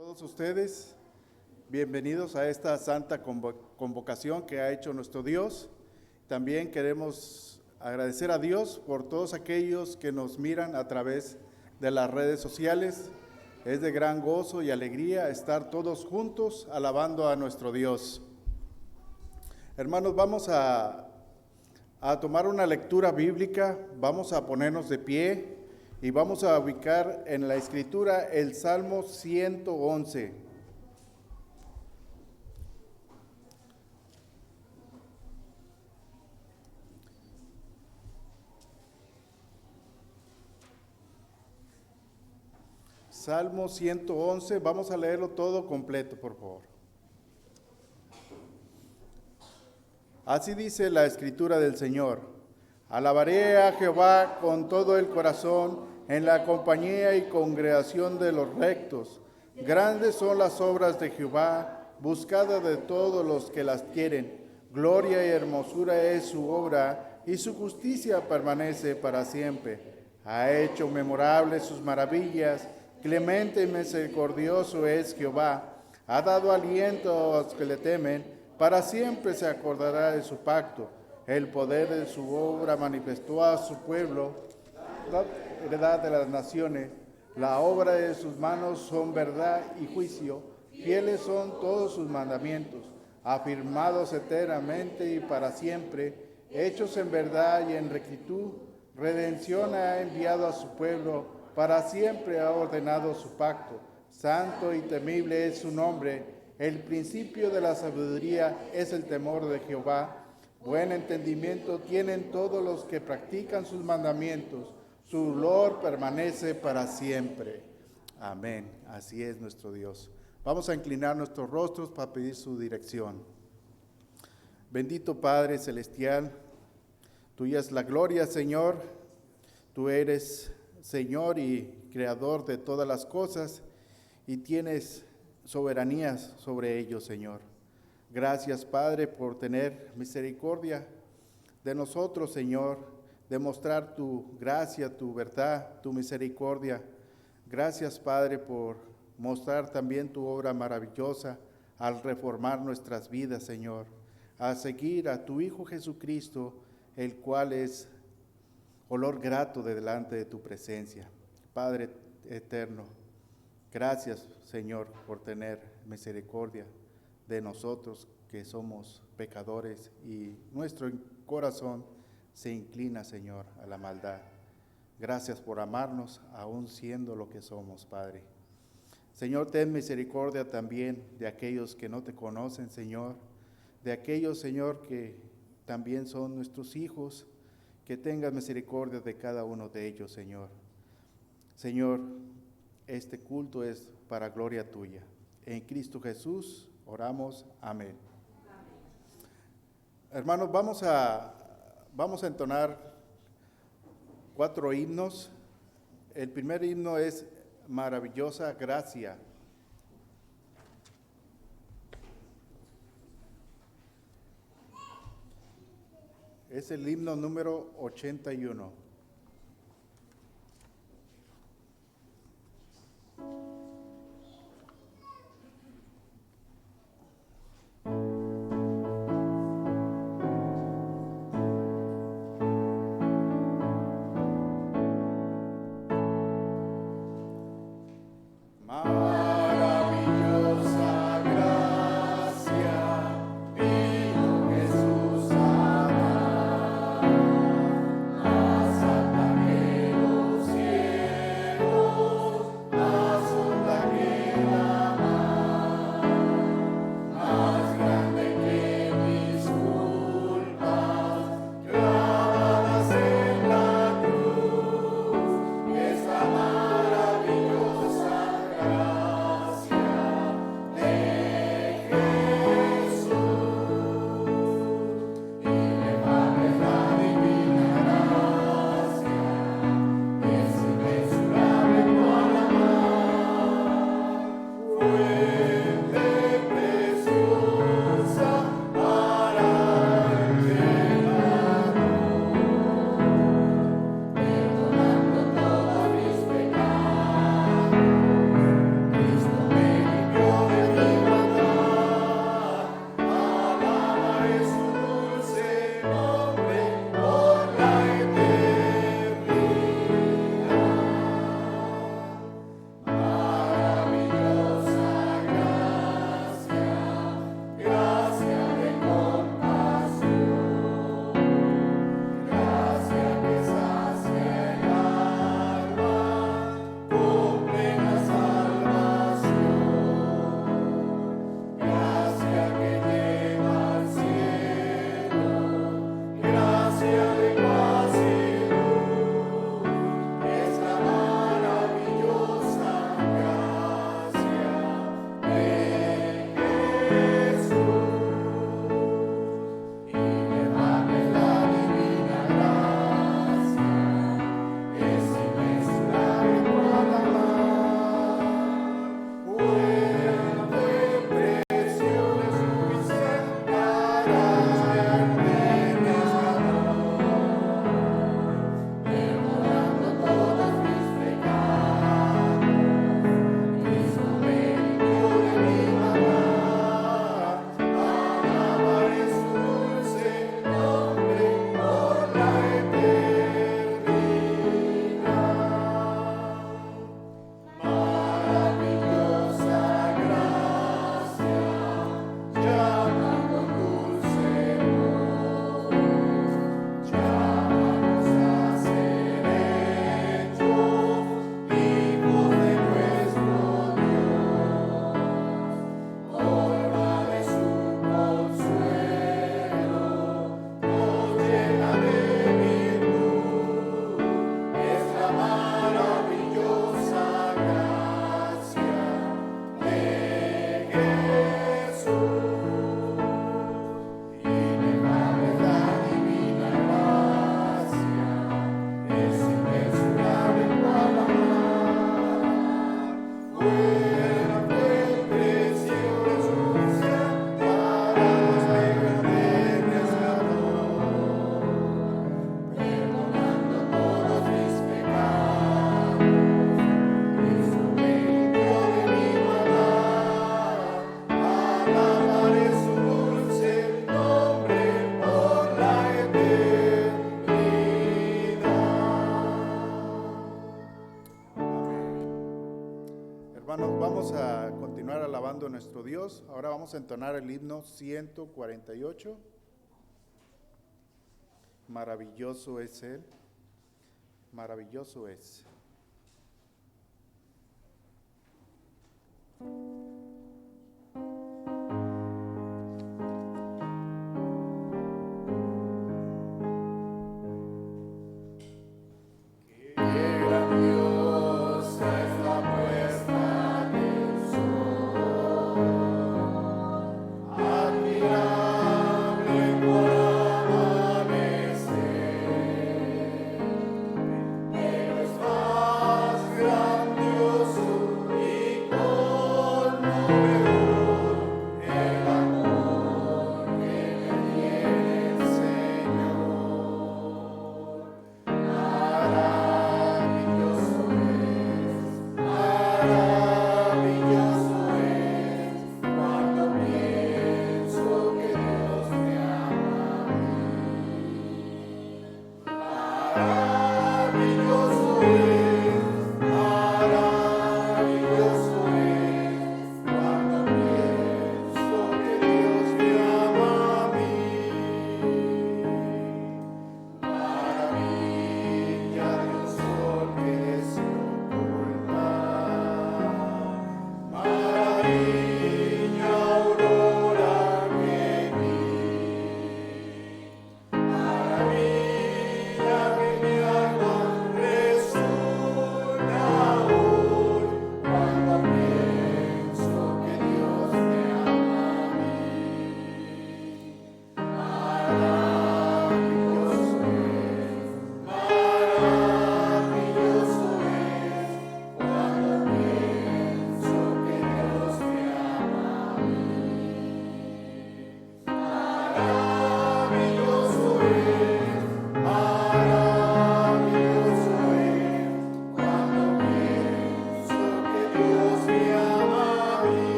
Todos ustedes, bienvenidos a esta santa convocación que ha hecho nuestro Dios. También queremos agradecer a Dios por todos aquellos que nos miran a través de las redes sociales. Es de gran gozo y alegría estar todos juntos alabando a nuestro Dios. Hermanos, vamos a tomar una lectura bíblica, vamos a ponernos de pie y vamos a ubicar en la Escritura el Salmo 111. Salmo 111, vamos a leerlo todo completo, por favor. Así dice la Escritura del Señor: alabaré a Jehová con todo el corazón, en la compañía y congregación de los rectos. Grandes son las obras de Jehová, buscada de todos los que las quieren. Gloria y hermosura es su obra, y su justicia permanece para siempre. Ha hecho memorables sus maravillas, clemente y misericordioso es Jehová. Ha dado aliento a los que le temen, para siempre se acordará de su pacto. El poder de su obra manifestó a su pueblo, la heredad de las naciones. La obra de sus manos son verdad y juicio. Fieles son todos sus mandamientos, afirmados eternamente y para siempre, hechos en verdad y en rectitud. Redención ha enviado a su pueblo, para siempre ha ordenado su pacto. Santo y temible es su nombre. El principio de la sabiduría es el temor de Jehová. Buen entendimiento tienen todos los que practican sus mandamientos. Su olor permanece para siempre. Amén. Así es nuestro Dios. Vamos a inclinar nuestros rostros para pedir su dirección. Bendito Padre Celestial, tuya es la gloria, Señor. Tú eres Señor y Creador de todas las cosas y tienes soberanías sobre ellos, Señor. Gracias, Padre, por tener misericordia de nosotros, Señor, demostrar tu gracia, tu verdad, tu misericordia. Gracias, Padre, por mostrar también tu obra maravillosa al reformar nuestras vidas, Señor, a seguir a tu Hijo Jesucristo, el cual es olor grato de delante de tu presencia. Padre eterno, gracias, Señor, por tener misericordia de nosotros que somos pecadores y nuestro corazón se inclina, Señor, a la maldad. Gracias por amarnos aún siendo lo que somos, Padre. Señor, ten misericordia también de aquellos que no te conocen, Señor, de aquellos, Señor, que también son nuestros hijos, que tengas misericordia de cada uno de ellos, Señor. Señor, este culto es para gloria tuya. En Cristo Jesús oramos. Amén. Hermanos, vamos a entonar 4 himnos. El primer himno es Maravillosa Gracia. Es el himno número 81. Maravillosa gracia, vino Jesús a dar. Hermanos, vamos a continuar alabando a nuestro Dios. Ahora vamos a entonar el himno 148. Maravilloso es Él, maravilloso es.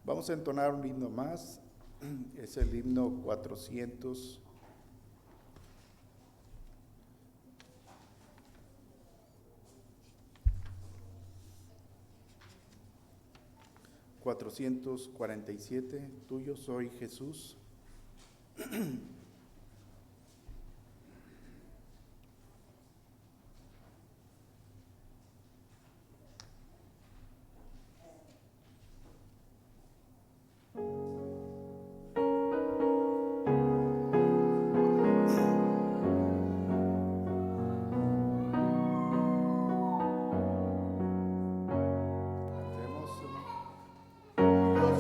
Vamos a entonar un himno más, es el himno 400. 447, tuyo soy Jesús.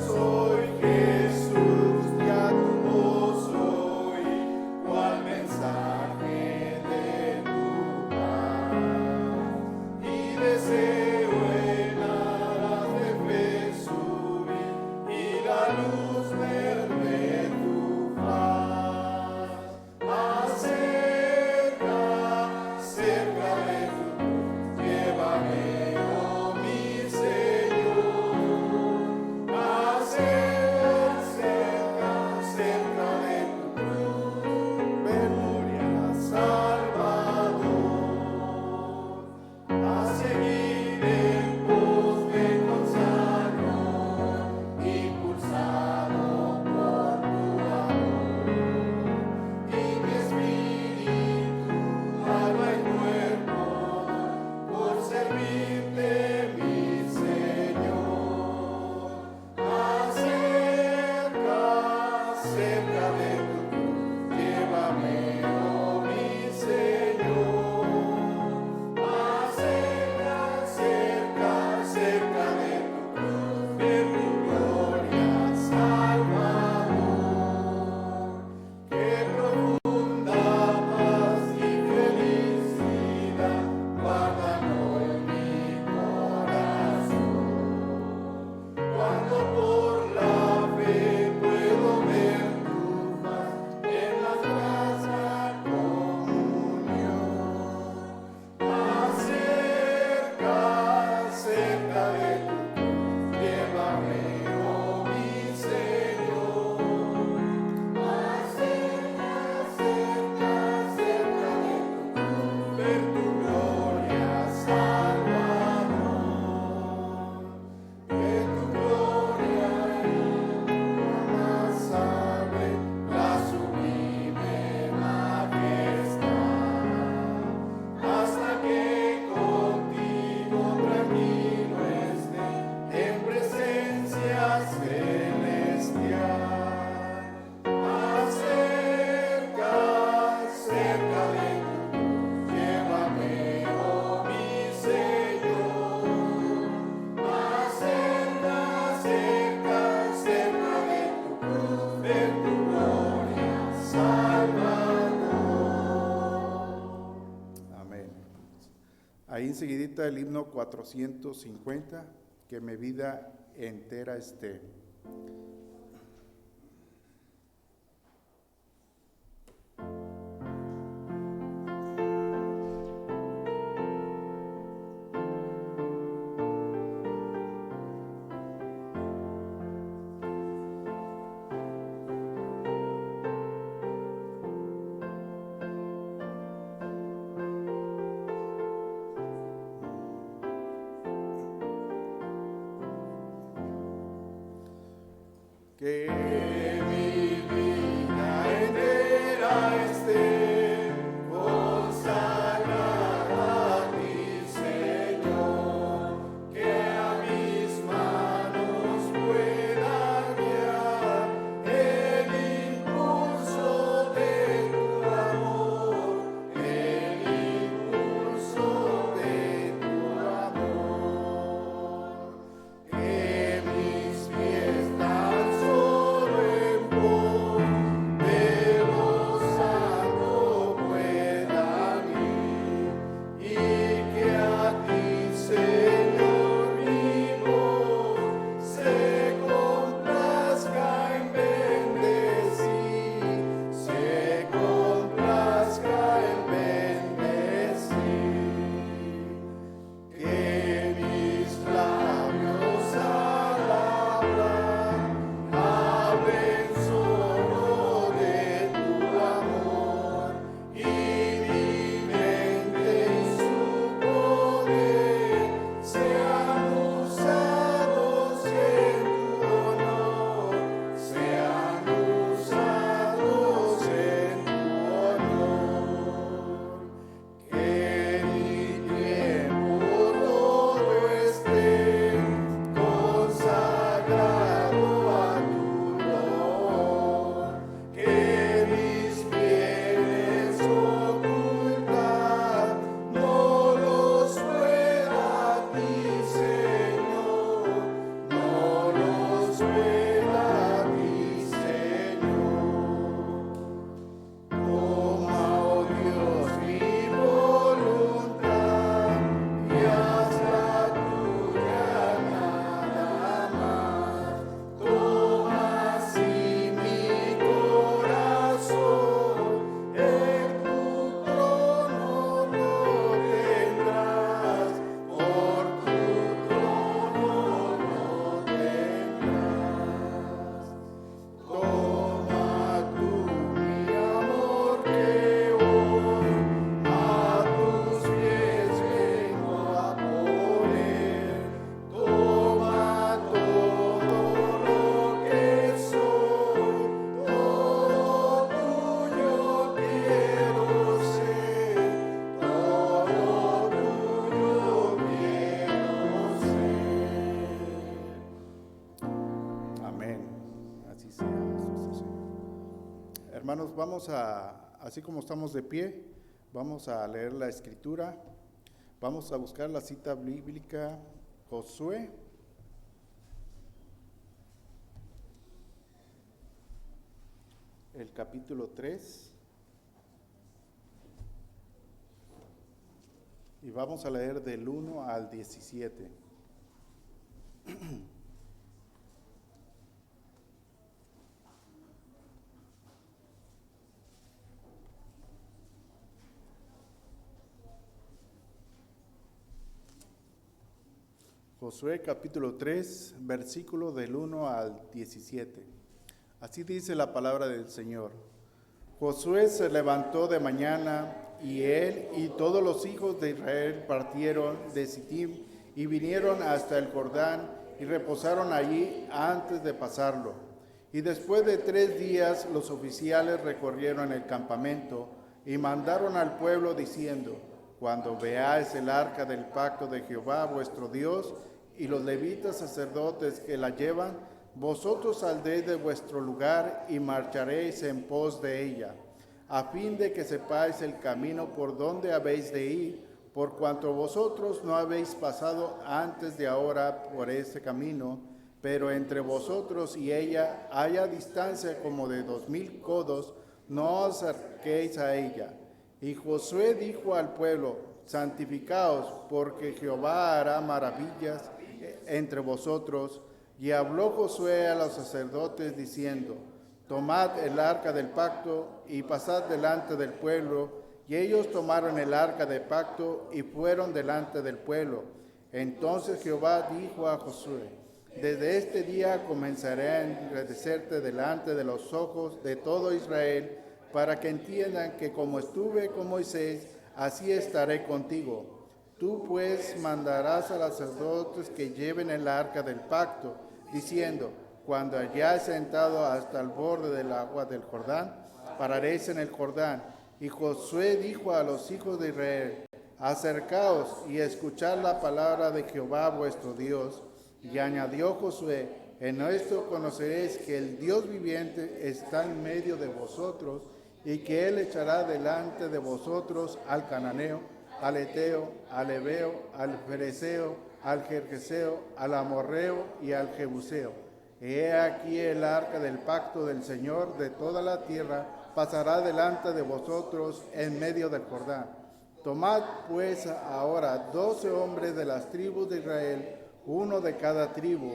Soy Jesús, ya tu voz enseguidita el himno 450, que mi vida entera esté. Que mi vida entera esté consagrada a ti, Señor, que a mis manos pueda guiar el impulso de tu amor, el impulso de tu amor, que mis pies tan solo en pos de lo santo puedan ir, y que a ti, Señor, mi voz se complazca en bendecir, se complazca en bendecir, que mis labios al hablar hablen solo de tu amor, y mi mente y su poder sean usados en tu honor, sean usados en tu honor, que mi tiempo todo esté consagrado a tu dolor, que mis bienes ocultar no los pueda a ti, Señor, no los pueda a ti, Señor. Toma, oh Dios, mi voluntad y hazla tuya nada más. Toma así mi corazón, en tu trono lo tendrás, por tu trono lo tendrás. Toma tú mi amor que hoy a tus pies vengo a poner. Toma todo lo que soy, todo tuyo quiero ser, todo tuyo quiero ser. Amén. Así sea, nuestro Señor. Hermanos, así como estamos de pie, vamos a leer la escritura. Vamos a buscar la cita bíblica, Josué, el capítulo 3. Y vamos a leer del 1 al 17. Josué capítulo 3, versículo del 1 al 17. Así dice la palabra del Señor. Josué se levantó de mañana, y él y todos los hijos de Israel partieron de Sittim y vinieron hasta el Jordán y reposaron allí antes de pasarlo. Y después de 3 días los oficiales recorrieron el campamento y mandaron al pueblo diciendo: cuando veáis el arca del pacto de Jehová vuestro Dios y los levitas sacerdotes que la llevan, vosotros saldréis de vuestro lugar y marcharéis en pos de ella, a fin de que sepáis el camino por donde habéis de ir, por cuanto vosotros no habéis pasado antes de ahora por este camino, pero entre vosotros y ella haya distancia como de 2000 codos, no os acerquéis a ella. Y Josué dijo al pueblo: santificaos, porque Jehová hará maravillas entre vosotros. Y habló Josué a los sacerdotes diciendo, tomad el arca del pacto y pasad delante del pueblo. Y ellos tomaron el arca del pacto y fueron delante del pueblo. Entonces Jehová dijo a Josué, desde este día comenzaré a engrandecer delante de los ojos de todo Israel, para que entiendan que como estuve con Moisés, así estaré contigo. Tú pues mandarás a los sacerdotes que lleven el arca del pacto, diciendo, cuando hayáis sentado hasta el borde del agua del Jordán, pararéis en el Jordán. Y Josué dijo a los hijos de Israel, acercaos y escuchad la palabra de Jehová vuestro Dios. Y añadió Josué, en esto conoceréis que el Dios viviente está en medio de vosotros, y que él echará delante de vosotros al cananeo, al eteo, al heveo, al fereceo, al gergeseo, al amorreo y al jebuseo. He aquí el arca del pacto del Señor de toda la tierra pasará delante de vosotros en medio del Jordán. Tomad pues ahora 12 hombres de las tribus de Israel, uno de cada tribu,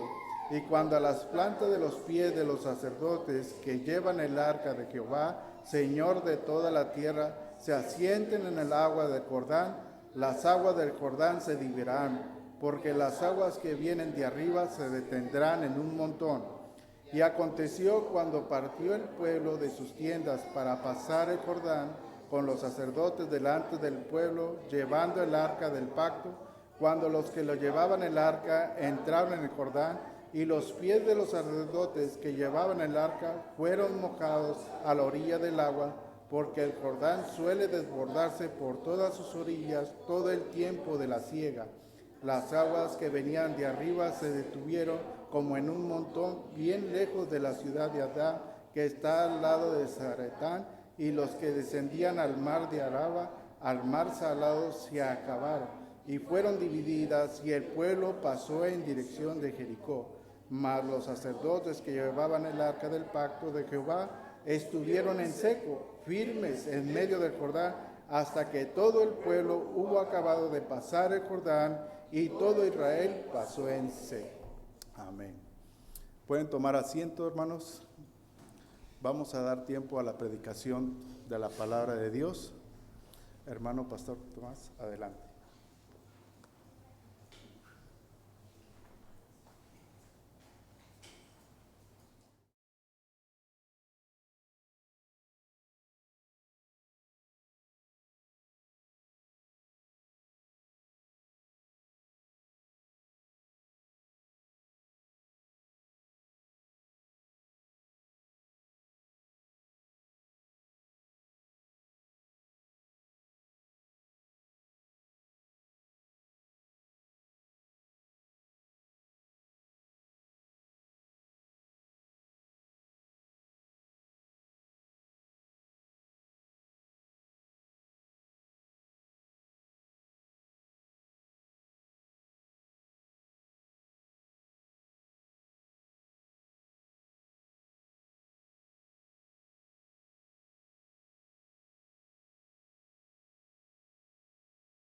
y cuando a las plantas de los pies de los sacerdotes que llevan el arca de Jehová, Señor de toda la tierra, se asienten en el agua del Jordán, las aguas del Jordán se dividirán, porque las aguas que vienen de arriba se detendrán en un montón. Y aconteció cuando partió el pueblo de sus tiendas para pasar el Jordán, con los sacerdotes delante del pueblo, llevando el arca del pacto, cuando los que lo llevaban el arca entraron en el Jordán, y los pies de los sacerdotes que llevaban el arca fueron mojados a la orilla del agua, porque el Jordán suele desbordarse por todas sus orillas todo el tiempo de la siega. Las aguas que venían de arriba se detuvieron como en un montón bien lejos de la ciudad de Adán, que está al lado de Zaretán, y los que descendían al mar de Araba, al mar salado, se acabaron, y fueron divididas, y el pueblo pasó en dirección de Jericó. Mas los sacerdotes que llevaban el arca del pacto de Jehová estuvieron en seco, firmes en medio del Jordán, hasta que todo el pueblo hubo acabado de pasar el Jordán, y todo Israel pasó en seco. Amén. ¿Pueden tomar asiento, hermanos? Vamos a dar tiempo a la predicación de la palabra de Dios. Hermano Pastor Tomás, adelante.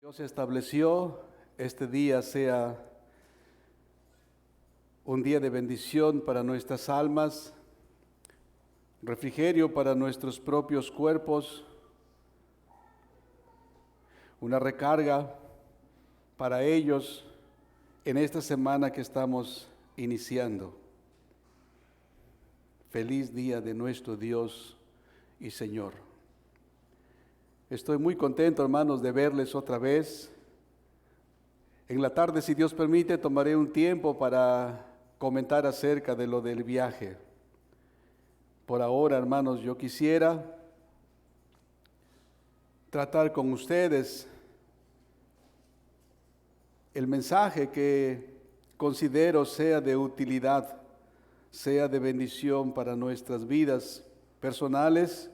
Dios estableció este día sea un día de bendición para nuestras almas, refrigerio para nuestros propios cuerpos, una recarga para ellos en esta semana que estamos iniciando. Feliz día de nuestro Dios y Señor. Estoy muy contento, hermanos, de verles otra vez. En la tarde, si Dios permite, tomaré un tiempo para comentar acerca de lo del viaje. Por ahora, hermanos, yo quisiera tratar con ustedes el mensaje que considero sea de utilidad, sea de bendición para nuestras vidas personales,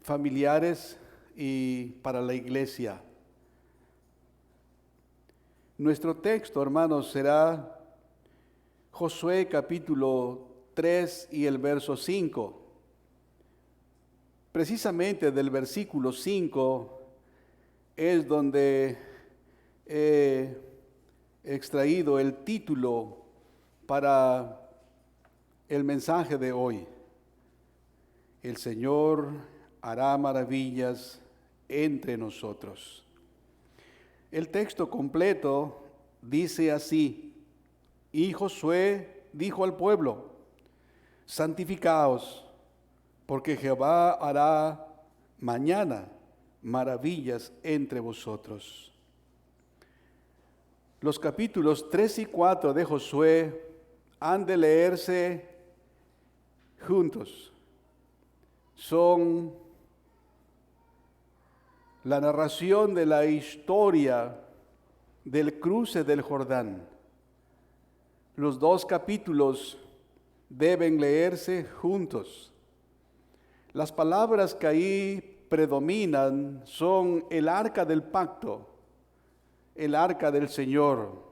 familiares y para la iglesia. Nuestro texto, hermanos, será Josué capítulo 3 y el verso 5. Precisamente del versículo 5 es donde he extraído el título para el mensaje de hoy. El Señor hará maravillas entre nosotros. El texto completo dice así: y Josué dijo al pueblo: santificaos, porque Jehová hará mañana maravillas entre vosotros. Los capítulos 3 y 4 de Josué han de leerse juntos. Son la narración de la historia del cruce del Jordán. Los dos capítulos deben leerse juntos. Las palabras que ahí predominan son el arca del pacto, el arca del Señor,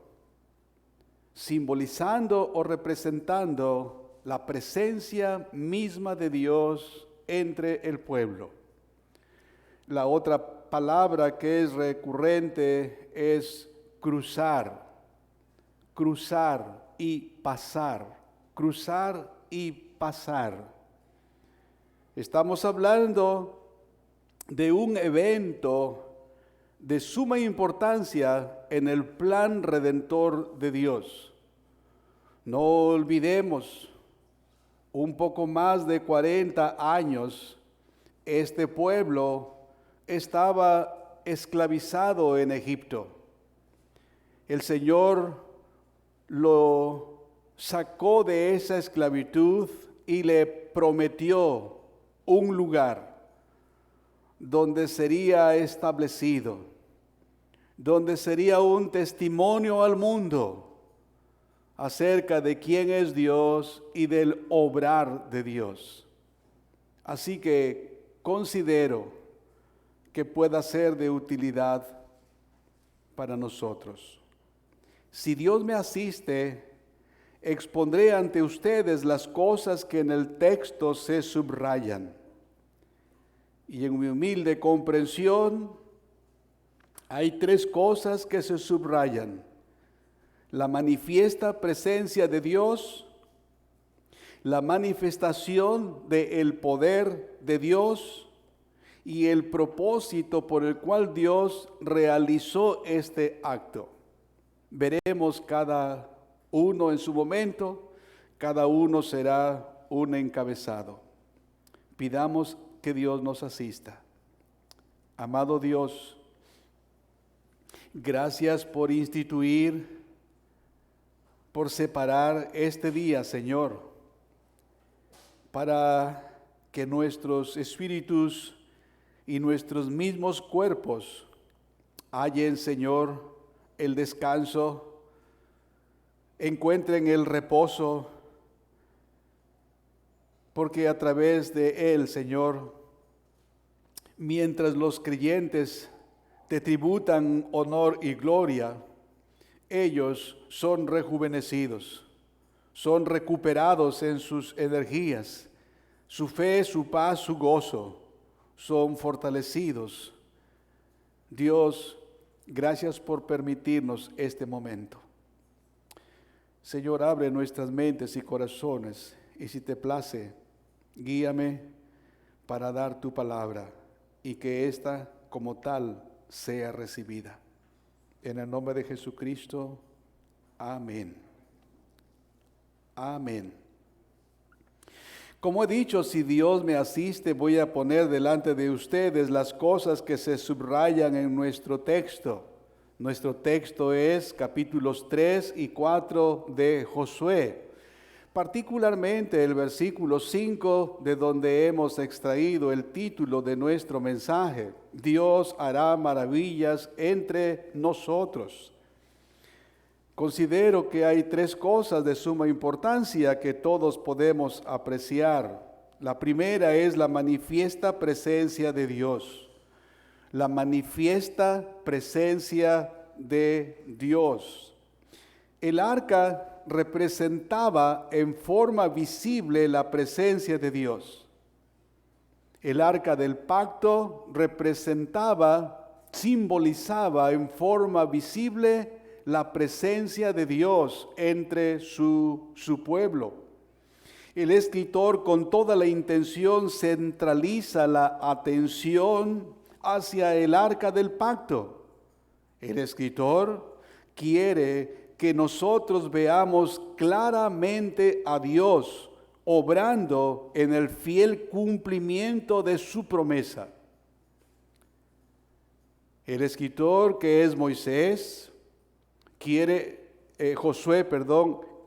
simbolizando o representando la presencia misma de Dios entre el pueblo. La otra palabra que es recurrente es cruzar, cruzar y pasar, cruzar y pasar. Estamos hablando de un evento de suma importancia en el plan redentor de Dios. No olvidemos, un poco más de 40 años, este pueblo estaba esclavizado en Egipto. El Señor lo sacó de esa esclavitud y le prometió un lugar donde sería establecido, donde sería un testimonio al mundo acerca de quién es Dios y del obrar de Dios. Así que considero que pueda ser de utilidad para nosotros. Si Dios me asiste, expondré ante ustedes las cosas que en el texto se subrayan. Y en mi humilde comprensión, hay tres cosas que se subrayan: la manifiesta presencia de Dios, la manifestación del poder de Dios y el propósito por el cual Dios realizó este acto. Veremos cada uno en su momento, cada uno será un encabezado. Pidamos que Dios nos asista. Amado Dios, gracias por instituir, por separar este día, Señor, para que nuestros espíritus y nuestros mismos cuerpos hallen, Señor, el descanso, encuentren el reposo, porque a través de él, Señor, mientras los creyentes te tributan honor y gloria, ellos son rejuvenecidos, son recuperados en sus energías, su fe, su paz, su gozo, son fortalecidos. Dios, gracias por permitirnos este momento. Señor, abre nuestras mentes y corazones, y si te place, guíame para dar tu palabra y que ésta como tal sea recibida. En el nombre de Jesucristo, amén. Amén. Como he dicho, si Dios me asiste, voy a poner delante de ustedes las cosas que se subrayan en nuestro texto. Nuestro texto es capítulos 3 y 4 de Josué. Particularmente el versículo 5, de donde hemos extraído el título de nuestro mensaje: Dios hará maravillas entre nosotros. Considero que hay tres cosas de suma importancia que todos podemos apreciar. La primera es la manifiesta presencia de Dios. La manifiesta presencia de Dios. El arca representaba en forma visible la presencia de Dios. El arca del pacto representaba simbolizaba en forma visible la presencia de Dios entre su pueblo. El escritor, con toda la intención, centraliza la atención hacia el arca del pacto. El escritor quiere que nosotros veamos claramente a Dios obrando en el fiel cumplimiento de su promesa. El escritor, que es Josué,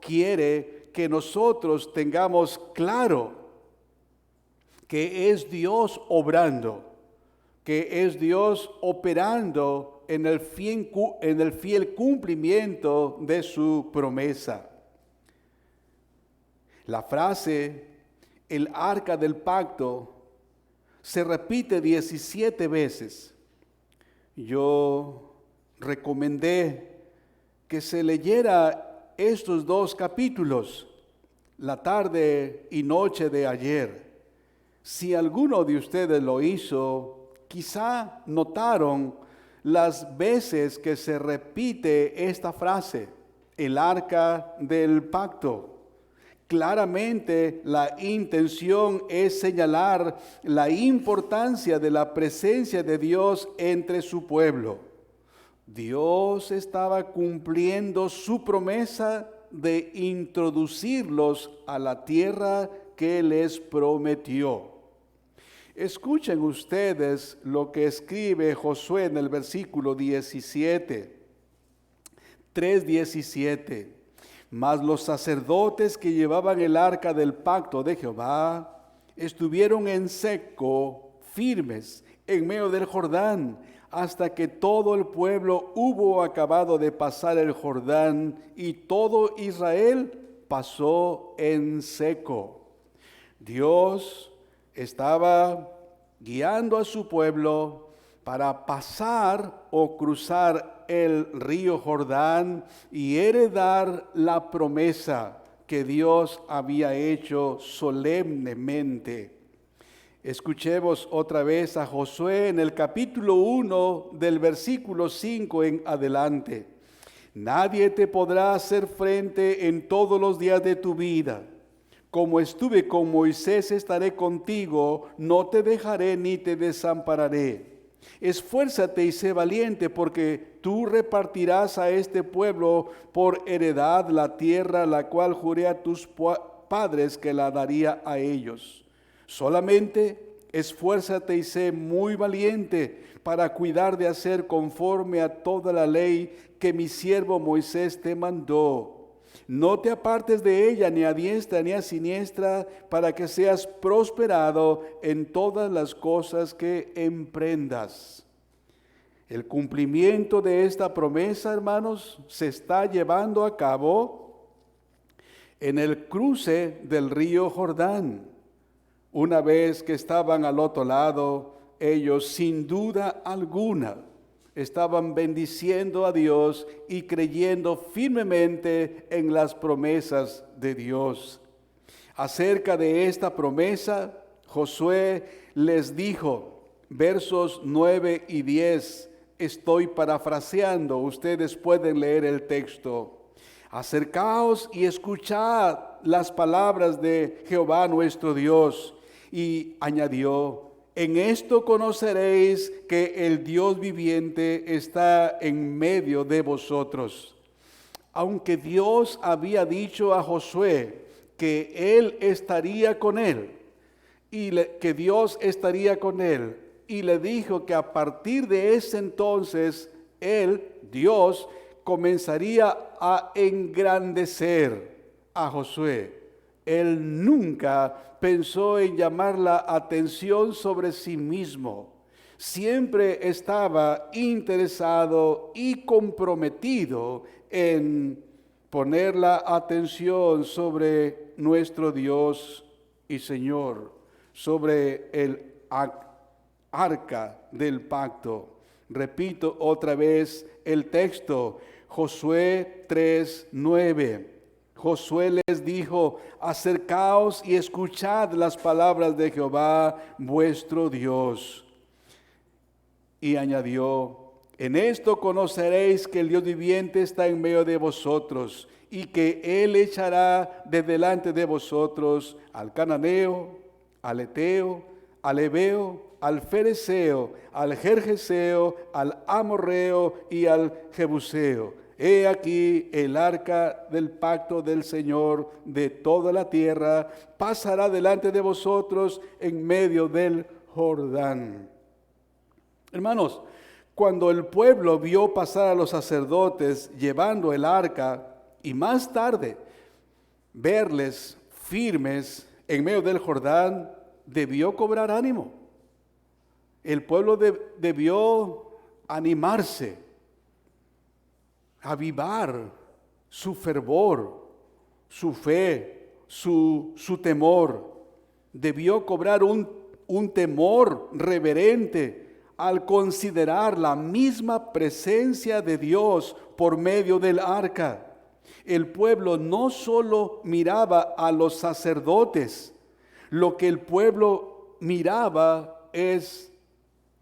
quiere que nosotros tengamos claro que es Dios obrando, que es Dios operando en el fiel cumplimiento de su promesa. La frase, el arca del pacto, se repite 17 veces. Yo recomendé que se leyera estos 2 capítulos, la tarde y noche de ayer. Si alguno de ustedes lo hizo, quizá notaron las veces que se repite esta frase, el arca del pacto. Claramente la intención es señalar la importancia de la presencia de Dios entre su pueblo. Dios estaba cumpliendo su promesa de introducirlos a la tierra que les prometió. Escuchen ustedes lo que escribe Josué en el versículo 17, 3:17. Mas los sacerdotes que llevaban el arca del pacto de Jehová estuvieron en seco, firmes, en medio del Jordán, hasta que todo el pueblo hubo acabado de pasar el Jordán, y todo Israel pasó en seco. Dios estaba guiando a su pueblo para pasar o cruzar el río Jordán y heredar la promesa que Dios había hecho solemnemente. Escuchemos otra vez a Josué en el capítulo 1 del versículo 5 en adelante. Nadie te podrá hacer frente en todos los días de tu vida. Como estuve con Moisés, estaré contigo, no te dejaré ni te desampararé. Esfuérzate y sé valiente, porque tú repartirás a este pueblo por heredad la tierra, la cual juré a tus padres que la daría a ellos. Solamente esfuérzate y sé muy valiente para cuidar de hacer conforme a toda la ley que mi siervo Moisés te mandó. No te apartes de ella ni a diestra ni a siniestra, para que seas prosperado en todas las cosas que emprendas. El cumplimiento de esta promesa, hermanos, se está llevando a cabo en el cruce del río Jordán. Una vez que estaban al otro lado, ellos sin duda alguna estaban bendiciendo a Dios y creyendo firmemente en las promesas de Dios. Acerca de esta promesa, Josué les dijo, versos 9 y 10, estoy parafraseando, ustedes pueden leer el texto. Acercaos y escuchad las palabras de Jehová nuestro Dios. Y añadió, en esto conoceréis que el Dios viviente está en medio de vosotros. Aunque Dios había dicho a Josué que Él estaría con él, que Dios estaría con él, y le dijo que a partir de ese entonces, Dios, comenzaría a engrandecer a Josué. Él nunca pensó en llamar la atención sobre sí mismo. Siempre estaba interesado y comprometido en poner la atención sobre nuestro Dios y Señor, sobre el arca del pacto. Repito otra vez el texto, Josué 3:9. Josué les dijo, acercaos y escuchad las palabras de Jehová vuestro Dios. Y añadió: en esto conoceréis que el Dios viviente está en medio de vosotros, y que Él echará de delante de vosotros al cananeo, al eteo, al heveo, al fereceo, al gergeseo, al amorreo y al jebuseo. He aquí el arca del pacto del Señor de toda la tierra pasará delante de vosotros en medio del Jordán. Hermanos, cuando el pueblo vio pasar a los sacerdotes llevando el arca, y más tarde verles firmes en medio del Jordán, debió cobrar ánimo. El pueblo debió animarse, avivar su fervor, su fe, su temor. Debió cobrar un temor reverente al considerar la misma presencia de Dios por medio del arca. El pueblo no solo miraba a los sacerdotes, lo que el pueblo miraba es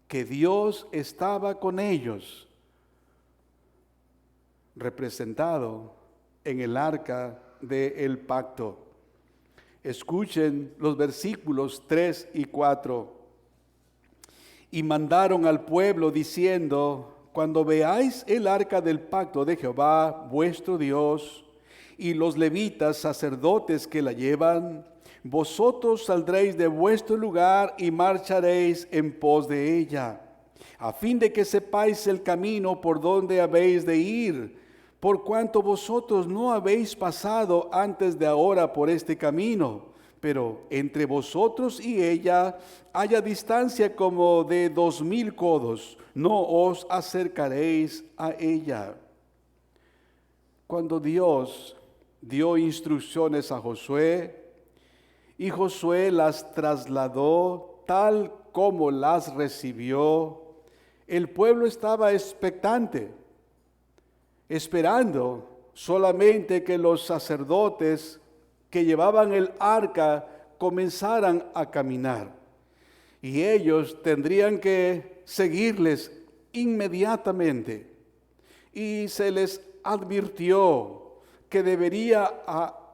que Dios estaba con ellos, representado en el arca del pacto. Escuchen los versículos 3 y 4. Y mandaron al pueblo diciendo: cuando veáis el arca del pacto de Jehová vuestro Dios y los levitas sacerdotes que la llevan, vosotros saldréis de vuestro lugar y marcharéis en pos de ella, a fin de que sepáis el camino por donde habéis de ir, por cuanto vosotros no habéis pasado antes de ahora por este camino, pero entre vosotros y ella haya distancia como de 2000 codos, no os acercaréis a ella. Cuando Dios dio instrucciones a Josué, y Josué las trasladó tal como las recibió, el pueblo estaba expectante, esperando solamente que los sacerdotes que llevaban el arca comenzaran a caminar. Y ellos tendrían que seguirles inmediatamente. Y se les advirtió que debería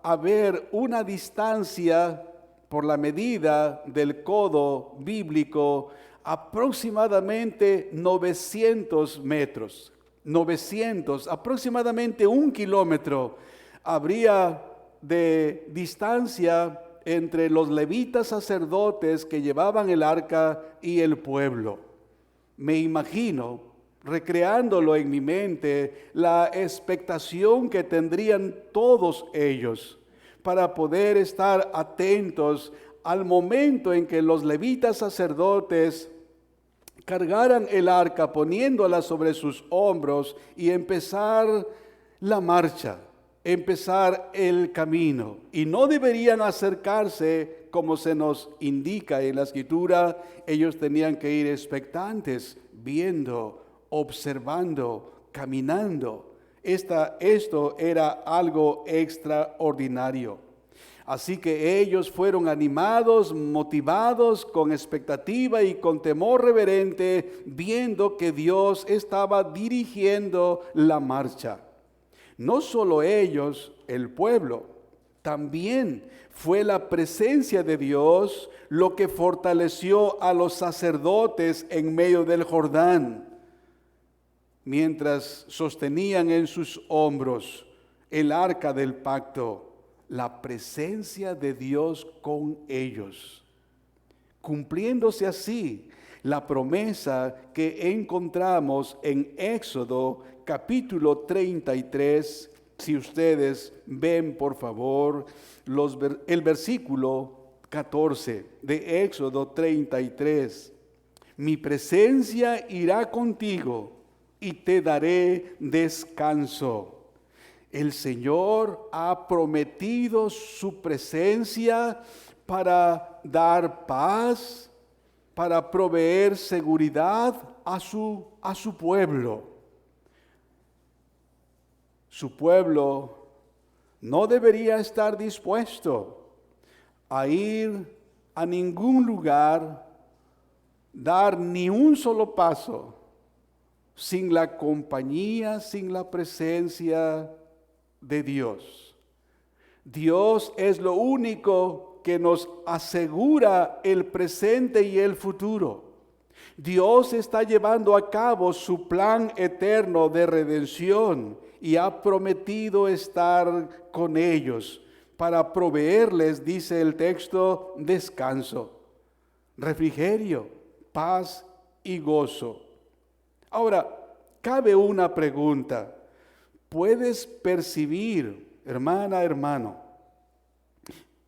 haber una distancia por la medida del codo bíblico, aproximadamente 900 metros. 900, aproximadamente 1 kilómetro habría de distancia entre los levitas sacerdotes que llevaban el arca y el pueblo. Me imagino, recreándolo en mi mente, la expectación que tendrían todos ellos para poder estar atentos al momento en que los levitas sacerdotes cargaran el arca poniéndola sobre sus hombros y empezar la marcha, empezar el camino. Y no deberían acercarse como se nos indica en la Escritura. Ellos tenían que ir expectantes, viendo, observando, caminando. Esto era algo extraordinario. Así que ellos fueron animados, motivados, con expectativa y con temor reverente, viendo que Dios estaba dirigiendo la marcha. No solo ellos, el pueblo, también fue la presencia de Dios lo que fortaleció a los sacerdotes en medio del Jordán, mientras sostenían en sus hombros el arca del pacto. La presencia de Dios con ellos, cumpliéndose así la promesa que encontramos en Éxodo capítulo 33. Si ustedes ven, por favor, el versículo 14 de Éxodo 33. Mi presencia irá contigo y te daré descanso. El Señor ha prometido su presencia para dar paz, para proveer seguridad a su pueblo. Su pueblo no debería estar dispuesto a ir a ningún lugar, dar ni un solo paso sin la compañía, sin la presencia de Dios. Dios es lo único que nos asegura el presente y el futuro. Dios está llevando a cabo su plan eterno de redención y ha prometido estar con ellos para proveerles, dice el texto, descanso, refrigerio, paz y gozo. Ahora, cabe una pregunta. ¿Puedes percibir, hermana, hermano,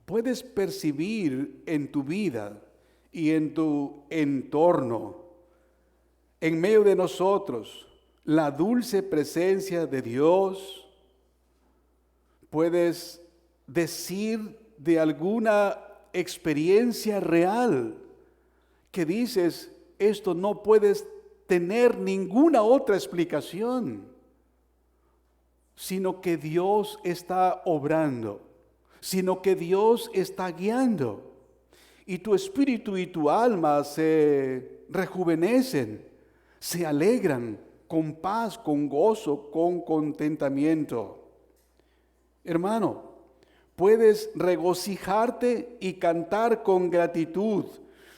puedes percibir en tu vida y en tu entorno, en medio de nosotros, la dulce presencia de Dios? ¿Puedes decir de alguna experiencia real que dices, esto no puedes tener ninguna otra explicación, sino que Dios está obrando, sino que Dios está guiando, y tu espíritu y tu alma se rejuvenecen, se alegran con paz, con gozo, con contentamiento? Hermano, puedes regocijarte y cantar con gratitud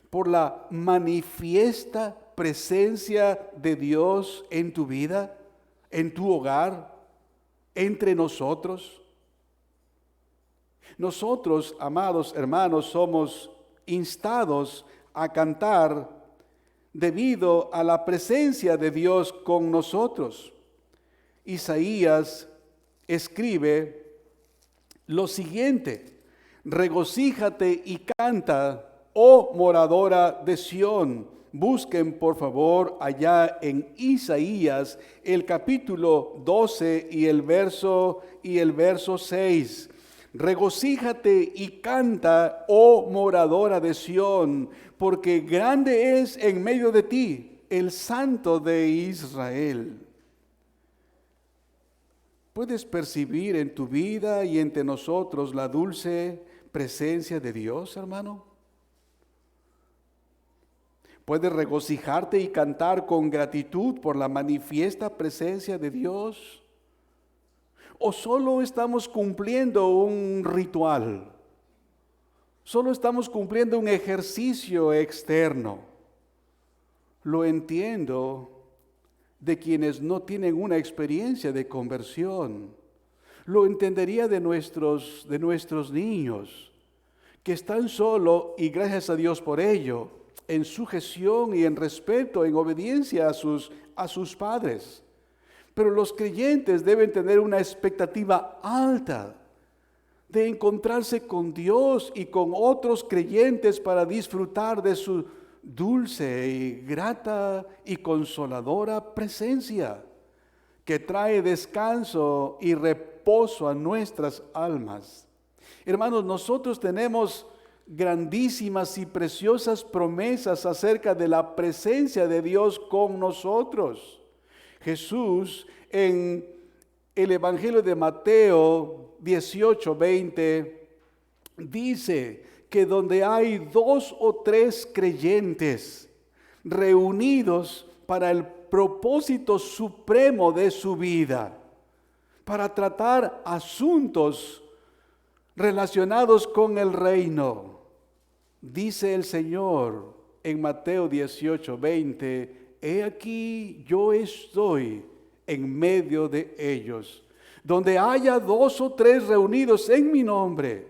por la manifiesta presencia de Dios en tu vida, en tu hogar, entre nosotros. Nosotros, amados hermanos, somos instados a cantar debido a la presencia de Dios con nosotros. Isaías escribe lo siguiente: regocíjate y canta, oh moradora de Sión. Busquen por favor allá en Isaías el capítulo 12 y el verso 6. Regocíjate y canta, oh moradora de Sión, porque grande es en medio de ti el Santo de Israel. ¿Puedes percibir en tu vida y entre nosotros la dulce presencia de Dios, hermano? ¿Puedes regocijarte y cantar con gratitud por la manifiesta presencia de Dios? ¿O solo estamos cumpliendo un ritual? ¿Solo estamos cumpliendo un ejercicio externo? Lo entiendo de quienes no tienen una experiencia de conversión. Lo entendería de nuestros niños, que están solo, y gracias a Dios por ello, en sujeción y en respeto, en obediencia a sus padres. Pero los creyentes deben tener una expectativa alta de encontrarse con Dios y con otros creyentes para disfrutar de su dulce y grata y consoladora presencia, que trae descanso y reposo a nuestras almas. Hermanos, nosotros tenemos grandísimas y preciosas promesas acerca de la presencia de Dios con nosotros. Jesús en el Evangelio de Mateo 18:20 dice que donde hay 2 o 3 creyentes reunidos para el propósito supremo de su vida, para tratar asuntos relacionados con el reino, dice el Señor en Mateo 18:20, he aquí yo estoy en medio de ellos, donde haya 2 o 3 reunidos en mi nombre.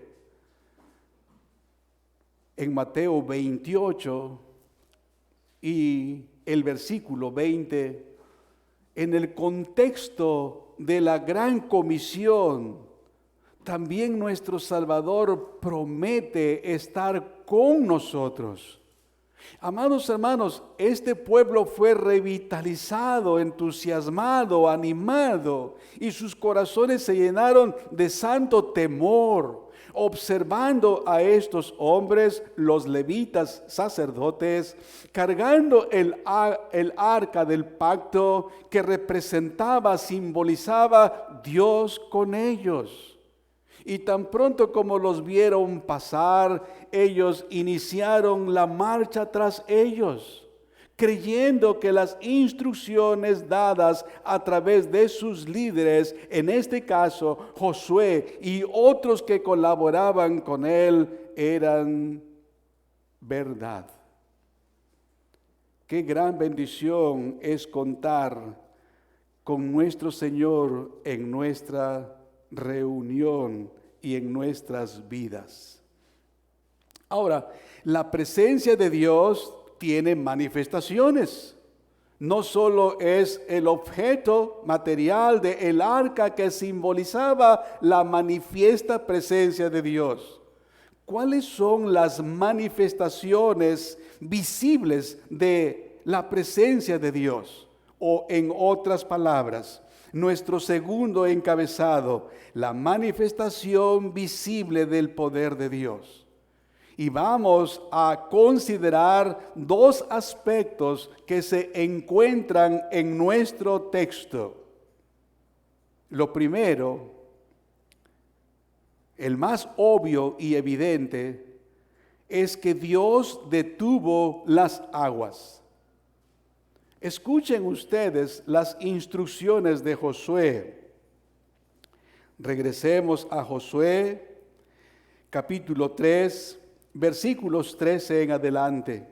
En Mateo 28 y el versículo 20, en el contexto de la gran comisión, también nuestro Salvador promete estar con nosotros. Amados hermanos, este pueblo fue revitalizado, entusiasmado, animado, y sus corazones se llenaron de santo temor, observando a estos hombres, los levitas sacerdotes, cargando el arca del pacto que representaba, simbolizaba Dios con ellos. Y tan pronto como los vieron pasar, ellos iniciaron la marcha tras ellos, creyendo que las instrucciones dadas a través de sus líderes, en este caso Josué y otros que colaboraban con él, eran verdad. Qué gran bendición es contar con nuestro Señor en nuestra reunión y en nuestras vidas. Ahora, la presencia de Dios tiene manifestaciones. No solo es el objeto material del arca que simbolizaba la manifiesta presencia de Dios. ¿Cuáles son las manifestaciones visibles de la presencia de Dios? O en otras palabras, nuestro segundo encabezado, la manifestación visible del poder de Dios. Y vamos a considerar dos aspectos que se encuentran en nuestro texto. Lo primero, el más obvio y evidente, es que Dios detuvo las aguas. Escuchen ustedes las instrucciones de Josué. Regresemos a Josué, capítulo 3, versículos 13 en adelante.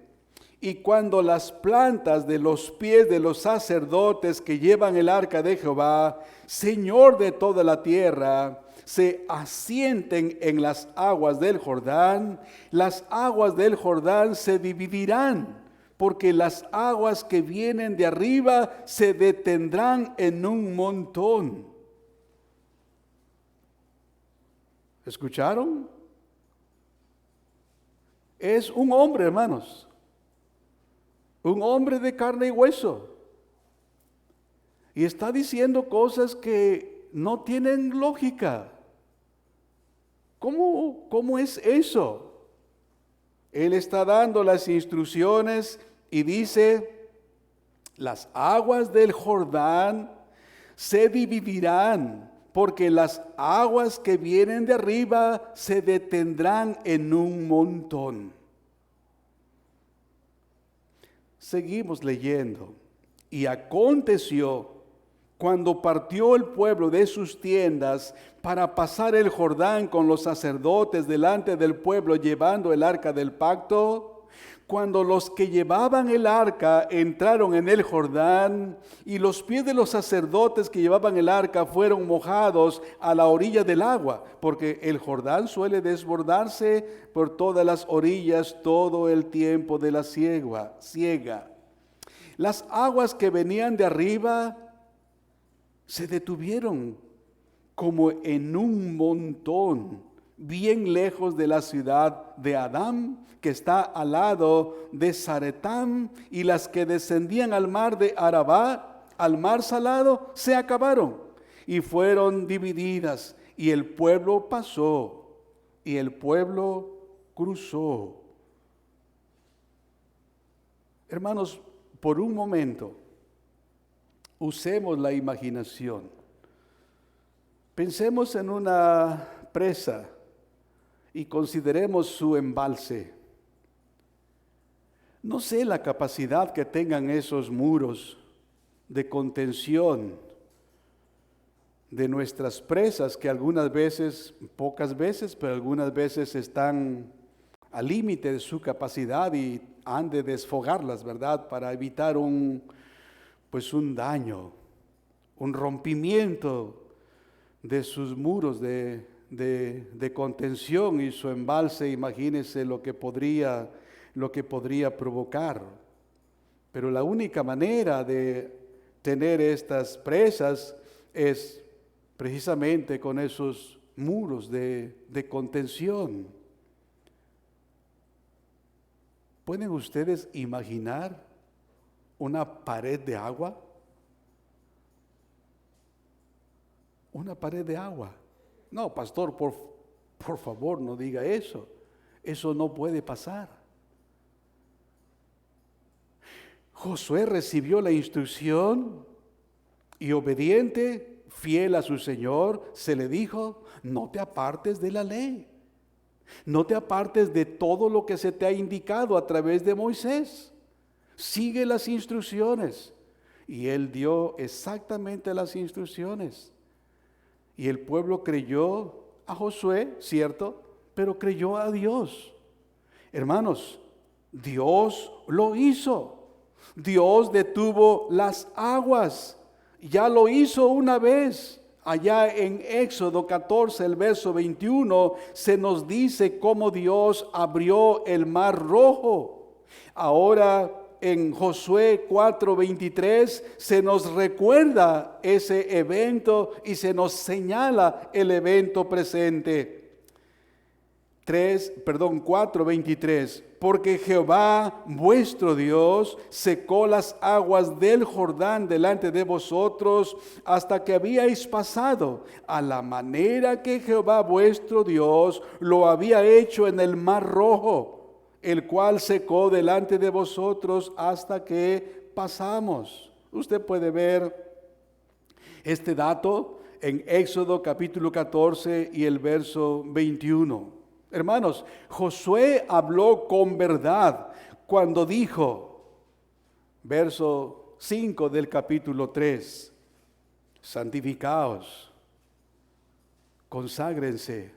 Y cuando las plantas de los pies de los sacerdotes que llevan el arca de Jehová, Señor de toda la tierra, se asienten en las aguas del Jordán, las aguas del Jordán se dividirán, porque las aguas que vienen de arriba se detendrán en un montón. ¿Escucharon? Es un hombre, hermanos, un hombre de carne y hueso, y está diciendo cosas que no tienen lógica. ¿Cómo es eso? Él está dando las instrucciones y dice, las aguas del Jordán se dividirán, porque las aguas que vienen de arriba se detendrán en un montón. Seguimos leyendo. Y aconteció, cuando partió el pueblo de sus tiendas para pasar el Jordán con los sacerdotes delante del pueblo llevando el arca del pacto, cuando los que llevaban el arca entraron en el Jordán y los pies de los sacerdotes que llevaban el arca fueron mojados a la orilla del agua, porque el Jordán suele desbordarse por todas las orillas todo el tiempo de la siega. Las aguas que venían de arriba se detuvieron como en un montón, bien lejos de la ciudad de Adam, que está al lado de Zaretam, y las que descendían al mar de Arabá, al mar salado, se acabaron y fueron divididas, y el pueblo pasó, y el pueblo cruzó. Hermanos, por un momento, usemos la imaginación. Pensemos en una presa y consideremos su embalse. No sé la capacidad que tengan esos muros de contención de nuestras presas, que algunas veces, pocas veces, pero algunas veces están al límite de su capacidad y han de desfogarlas, ¿verdad? Para evitar un daño, un rompimiento de sus muros de contención y su embalse. Imagínense lo que podría provocar. Pero la única manera de tener estas presas es precisamente con esos muros de contención. ¿Pueden ustedes imaginar una pared de agua? Una pared de agua. No, pastor, por favor, no diga eso. Eso no puede pasar. Josué recibió la instrucción y obediente, fiel a su Señor, se le dijo, no te apartes de la ley. No te apartes de todo lo que se te ha indicado a través de Moisés. sigue las instrucciones. Y él dio exactamente las instrucciones. Y el pueblo creyó a Josué, cierto, pero creyó a Dios. Hermanos, Dios lo hizo. Dios detuvo las aguas. Ya lo hizo una vez. Allá en Éxodo 14, el verso 21, se nos dice cómo Dios abrió el mar rojo. Ahora en Josué 4:23 se nos recuerda ese evento y se nos señala el evento presente. 4:23, porque Jehová vuestro Dios secó las aguas del Jordán delante de vosotros hasta que habíais pasado, a la manera que Jehová vuestro Dios lo había hecho en el mar rojo, el cual secó delante de vosotros hasta que pasamos. Usted puede ver este dato en Éxodo capítulo 14 y el verso 21. Hermanos, Josué habló con verdad cuando dijo, verso 5 del capítulo 3, santificaos, conságrense,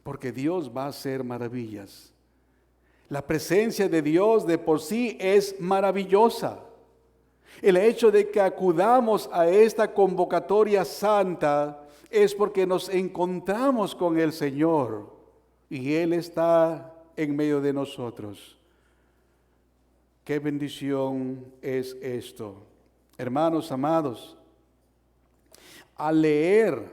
porque Dios va a hacer maravillas. La presencia de Dios de por sí es maravillosa. El hecho de que acudamos a esta convocatoria santa es porque nos encontramos con el Señor y Él está en medio de nosotros. Qué bendición es esto. Hermanos amados, al leer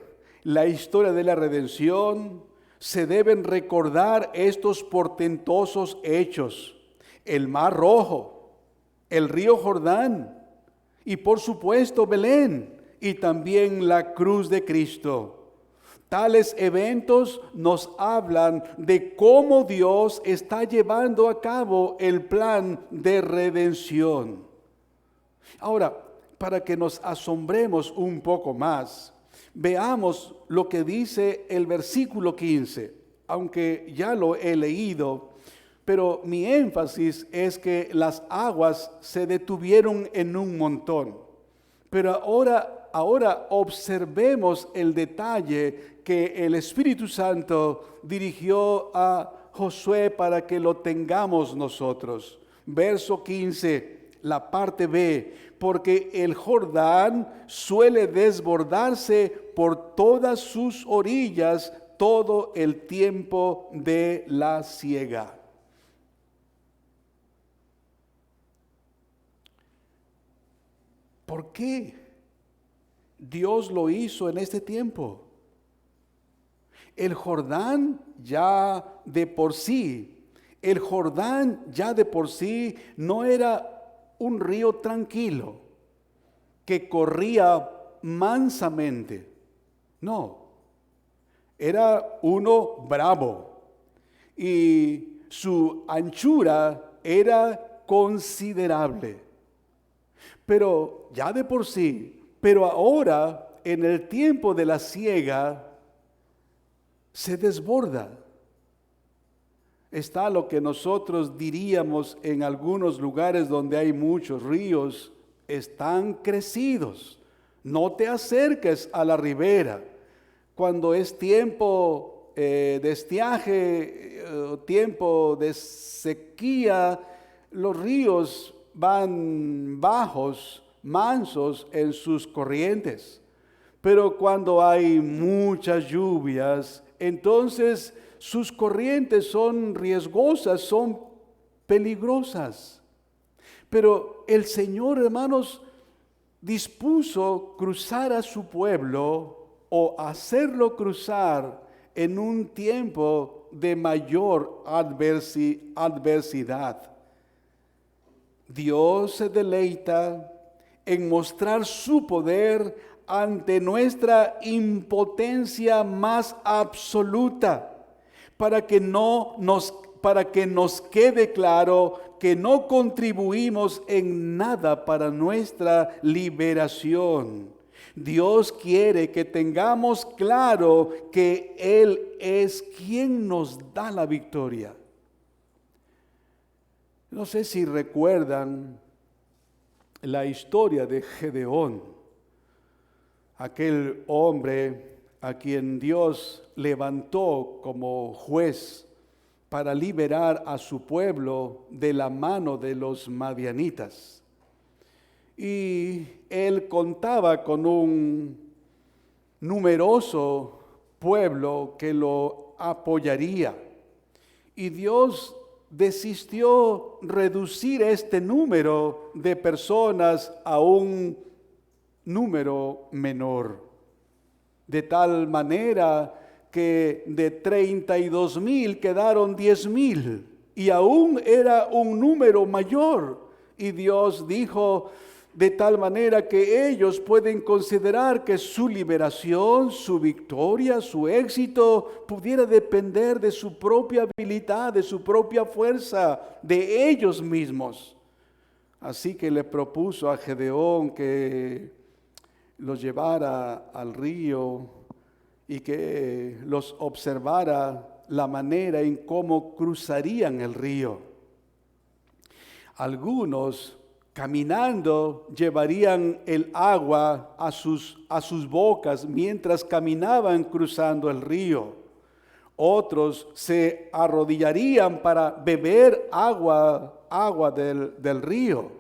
la historia de la redención, se deben recordar estos portentosos hechos: el Mar Rojo, el río Jordán y por supuesto Belén, y también la cruz de Cristo. Tales eventos nos hablan de cómo Dios está llevando a cabo el plan de redención. Ahora, para que nos asombremos un poco más, veamos lo que dice el versículo 15, aunque ya lo he leído, pero mi énfasis es que las aguas se detuvieron en un montón. Pero ahora observemos el detalle que el Espíritu Santo dirigió a Josué para que lo tengamos nosotros. Verso 15, la parte B, porque el Jordán suele desbordarse por todas sus orillas todo el tiempo de la siega. ¿Por qué Dios lo hizo en este tiempo? El Jordán ya de por sí no era un río tranquilo que corría mansamente. No, era uno bravo y su anchura era considerable. Pero ya de por sí, pero ahora en el tiempo de la siega se desborda. Está lo que nosotros diríamos en algunos lugares donde hay muchos ríos, están crecidos. No te acerques a la ribera. Cuando es tiempo de estiaje, tiempo de sequía, los ríos van bajos, mansos en sus corrientes. Pero cuando hay muchas lluvias, entonces sus corrientes son riesgosas, son peligrosas. Pero el Señor, hermanos, dispuso cruzar a su pueblo o hacerlo cruzar en un tiempo de mayor adversidad. Dios se deleita en mostrar su poder ante nuestra impotencia más absoluta, para que nos quede claro que no contribuimos en nada para nuestra liberación. Dios quiere que tengamos claro que Él es quien nos da la victoria. No sé si recuerdan la historia de Gedeón, aquel hombre a quien Dios levantó como juez para liberar a su pueblo de la mano de los madianitas. Y él contaba con un numeroso pueblo que lo apoyaría. Y Dios desistió reducir este número de personas a un número menor, de tal manera que de 32,000 quedaron 10,000, y aún era un número mayor. Y Dios dijo, de tal manera que ellos pueden considerar que su liberación, su victoria, su éxito pudiera depender de su propia habilidad, de su propia fuerza, de ellos mismos. Así que le propuso a Gedeón que los llevara al río y que los observara la manera en cómo cruzarían el río. Algunos caminando llevarían el agua a sus bocas mientras caminaban cruzando el río. Otros se arrodillarían para beber agua del río.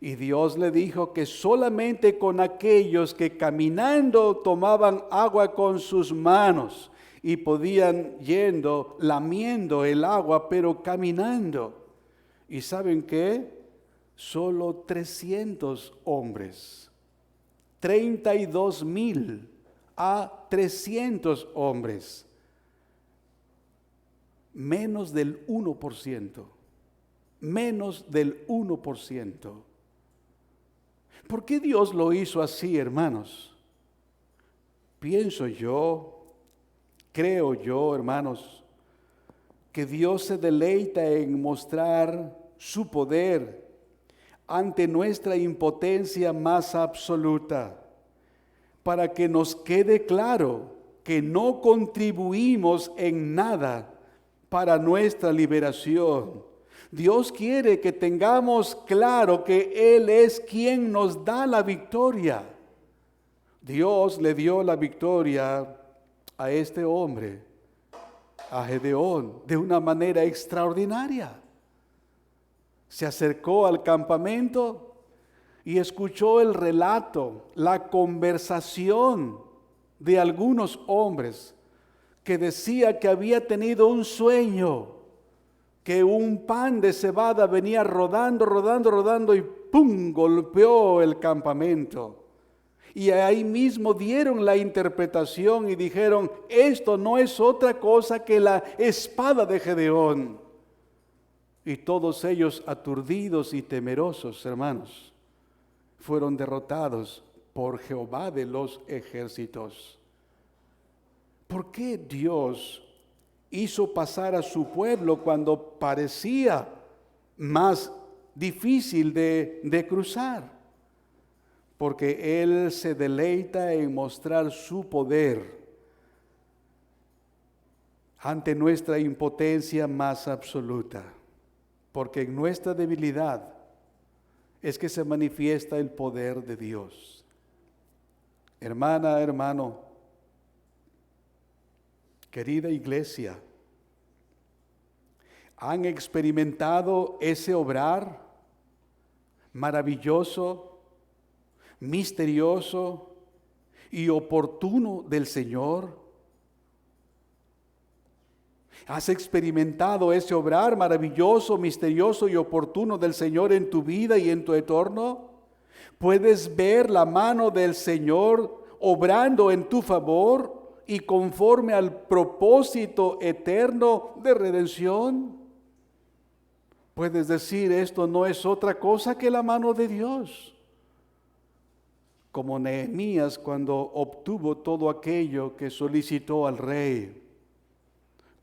Y Dios le dijo que solamente con aquellos que caminando tomaban agua con sus manos y podían yendo, lamiendo el agua, pero caminando. ¿Y saben qué? Solo 300 hombres, 32,000 a 300 hombres, menos del 1%, menos del 1%. ¿Por qué Dios lo hizo así, hermanos? Pienso yo, creo yo, hermanos, que Dios se deleita en mostrar su poder ante nuestra impotencia más absoluta, para que nos quede claro que no contribuimos en nada para nuestra liberación. Dios quiere que tengamos claro que Él es quien nos da la victoria. Dios le dio la victoria a este hombre, a Gedeón, de una manera extraordinaria. Se acercó al campamento y escuchó el relato, la conversación de algunos hombres que decía que había tenido un sueño, que un pan de cebada venía rodando y ¡pum!, golpeó el campamento. Y ahí mismo dieron la interpretación y dijeron, esto no es otra cosa que la espada de Gedeón. Y todos ellos, aturdidos y temerosos, hermanos, fueron derrotados por Jehová de los ejércitos. ¿Por qué Dios hizo pasar a su pueblo cuando parecía más difícil de cruzar? Porque Él se deleita en mostrar su poder ante nuestra impotencia más absoluta. Porque en nuestra debilidad es que se manifiesta el poder de Dios. Hermana, hermano, querida iglesia, ¿han experimentado ese obrar maravilloso, misterioso y oportuno del Señor? ¿Has experimentado ese obrar maravilloso, misterioso y oportuno del Señor en tu vida y en tu entorno? ¿Puedes ver la mano del Señor obrando en tu favor y conforme al propósito eterno de redención? Puedes decir, esto no es otra cosa que la mano de Dios. Como Nehemías cuando obtuvo todo aquello que solicitó al rey.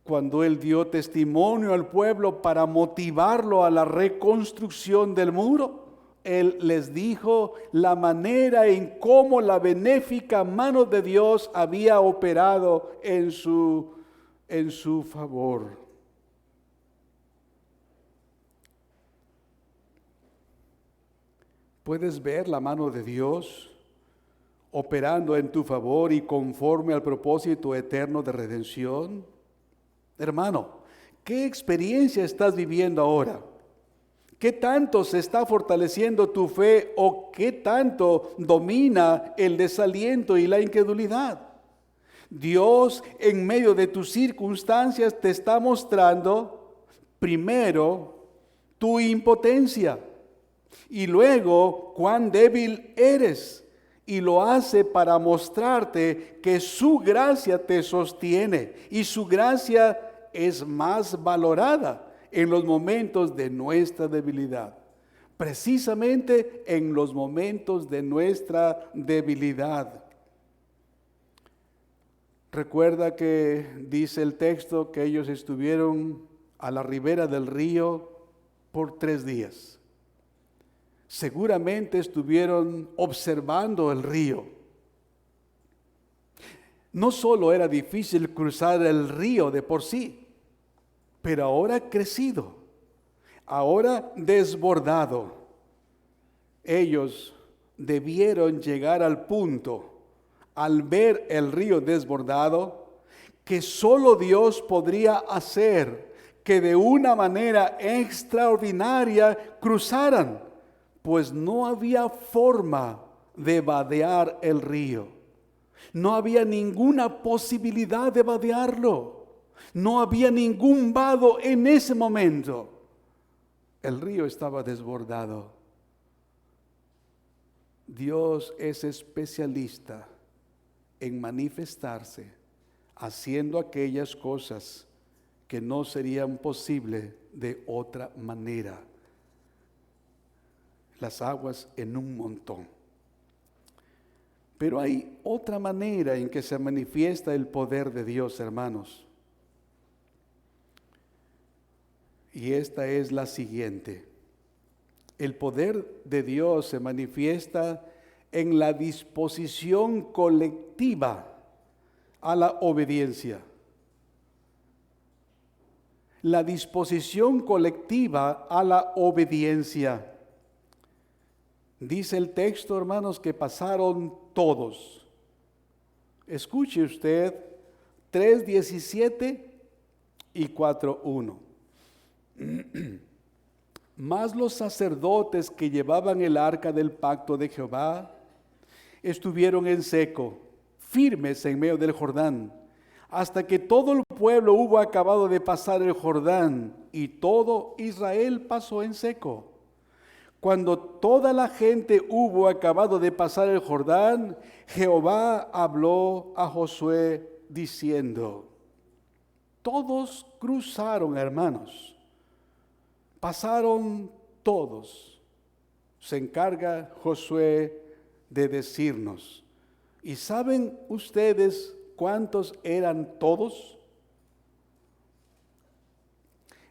Cuando él dio testimonio al pueblo para motivarlo a la reconstrucción del muro, él les dijo la manera en cómo la benéfica mano de Dios había operado en su favor. ¿Puedes ver la mano de Dios operando en tu favor y conforme al propósito eterno de redención? Hermano, ¿qué experiencia estás viviendo ahora? ¿Qué tanto se está fortaleciendo tu fe o qué tanto domina el desaliento y la incredulidad? Dios, en medio de tus circunstancias, te está mostrando primero tu impotencia y luego cuán débil eres. Y lo hace para mostrarte que su gracia te sostiene y su gracia es más valorada en los momentos de nuestra debilidad. Precisamente en los momentos de nuestra debilidad. Recuerda que dice el texto que ellos estuvieron a la ribera del río por 3 días. Seguramente estuvieron observando el río. No solo era difícil cruzar el río de por sí, pero ahora crecido, ahora desbordado. Ellos debieron llegar al punto, al ver el río desbordado, que solo Dios podría hacer que de una manera extraordinaria cruzaran, pues no había forma de vadear el río. No había ninguna posibilidad de vadearlo. No había ningún vado en ese momento. El río estaba desbordado. Dios es especialista en manifestarse, haciendo aquellas cosas que no serían posibles de otra manera. Las aguas en un montón. Pero hay otra manera en que se manifiesta el poder de Dios, hermanos. Y esta es la siguiente. El poder de Dios se manifiesta en la disposición colectiva a la obediencia. La disposición colectiva a la obediencia. Dice el texto, hermanos, que pasaron todos. Escuche usted 3:17 y 4:1. Mas los sacerdotes que llevaban el arca del pacto de Jehová estuvieron en seco, firmes en medio del Jordán, hasta que todo el pueblo hubo acabado de pasar el Jordán, y todo Israel pasó en seco. Cuando toda la gente hubo acabado de pasar el Jordán, Jehová habló a Josué diciendo, todos cruzaron, hermanos, pasaron todos. Se encarga Josué de decirnos. ¿Y saben ustedes cuántos eran todos?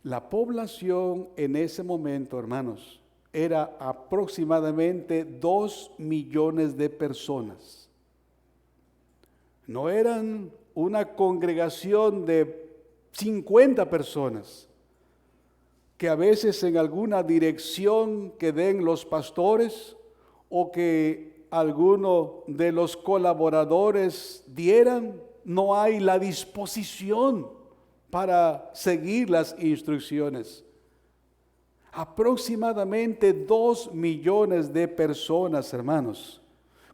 La población en ese momento, hermanos, era aproximadamente 2 millones de personas. No eran una congregación de 50 personas, que a veces en alguna dirección que den los pastores o que alguno de los colaboradores dieran, no hay la disposición para seguir las instrucciones. Aproximadamente 2 millones de personas, hermanos.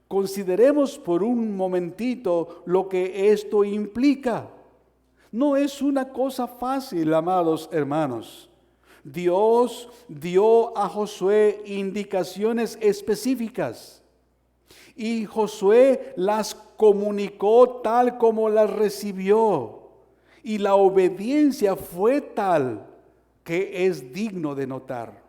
Consideremos por un momentito lo que esto implica. No es una cosa fácil, amados hermanos. Dios dio a Josué indicaciones específicas y Josué las comunicó tal como las recibió, y la obediencia fue tal que es digno de notar.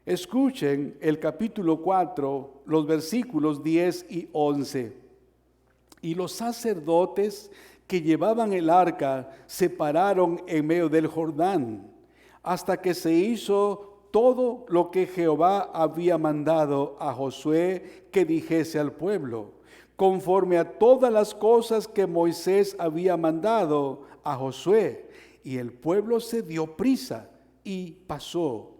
Escuchen el capítulo 4, los versículos 10 y 11. Y los sacerdotes que llevaban el arca se pararon en medio del Jordán, hasta que se hizo todo lo que Jehová había mandado a Josué que dijese al pueblo, conforme a todas las cosas que Moisés había mandado a Josué. Y el pueblo se dio prisa y pasó.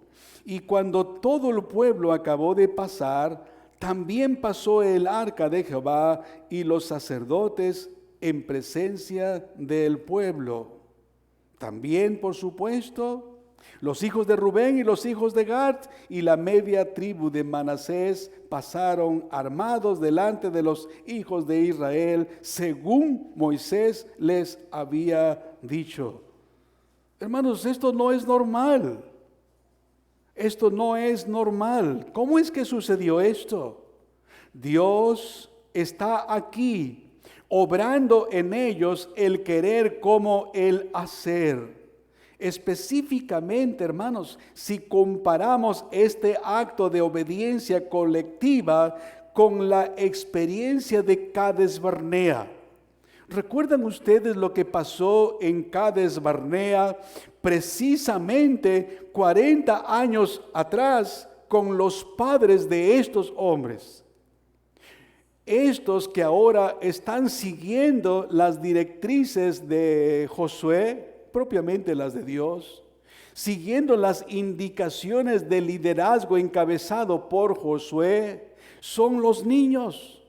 Y cuando todo el pueblo acabó de pasar, también pasó el arca de Jehová y los sacerdotes en presencia del pueblo. También, por supuesto, los hijos de Rubén y los hijos de Gad y la media tribu de Manasés pasaron armados delante de los hijos de Israel, según Moisés les había dicho. Hermanos, esto no es normal. Esto no es normal. ¿Cómo es que sucedió esto? Dios está aquí, obrando en ellos el querer como el hacer. Específicamente, hermanos, si comparamos este acto de obediencia colectiva con la experiencia de Cades Barnea. ¿Recuerdan ustedes lo que pasó en Cades Barnea precisamente 40 años atrás con los padres de estos hombres? Estos que ahora están siguiendo las directrices de Josué, propiamente las de Dios, siguiendo las indicaciones de liderazgo encabezado por Josué, son los niños,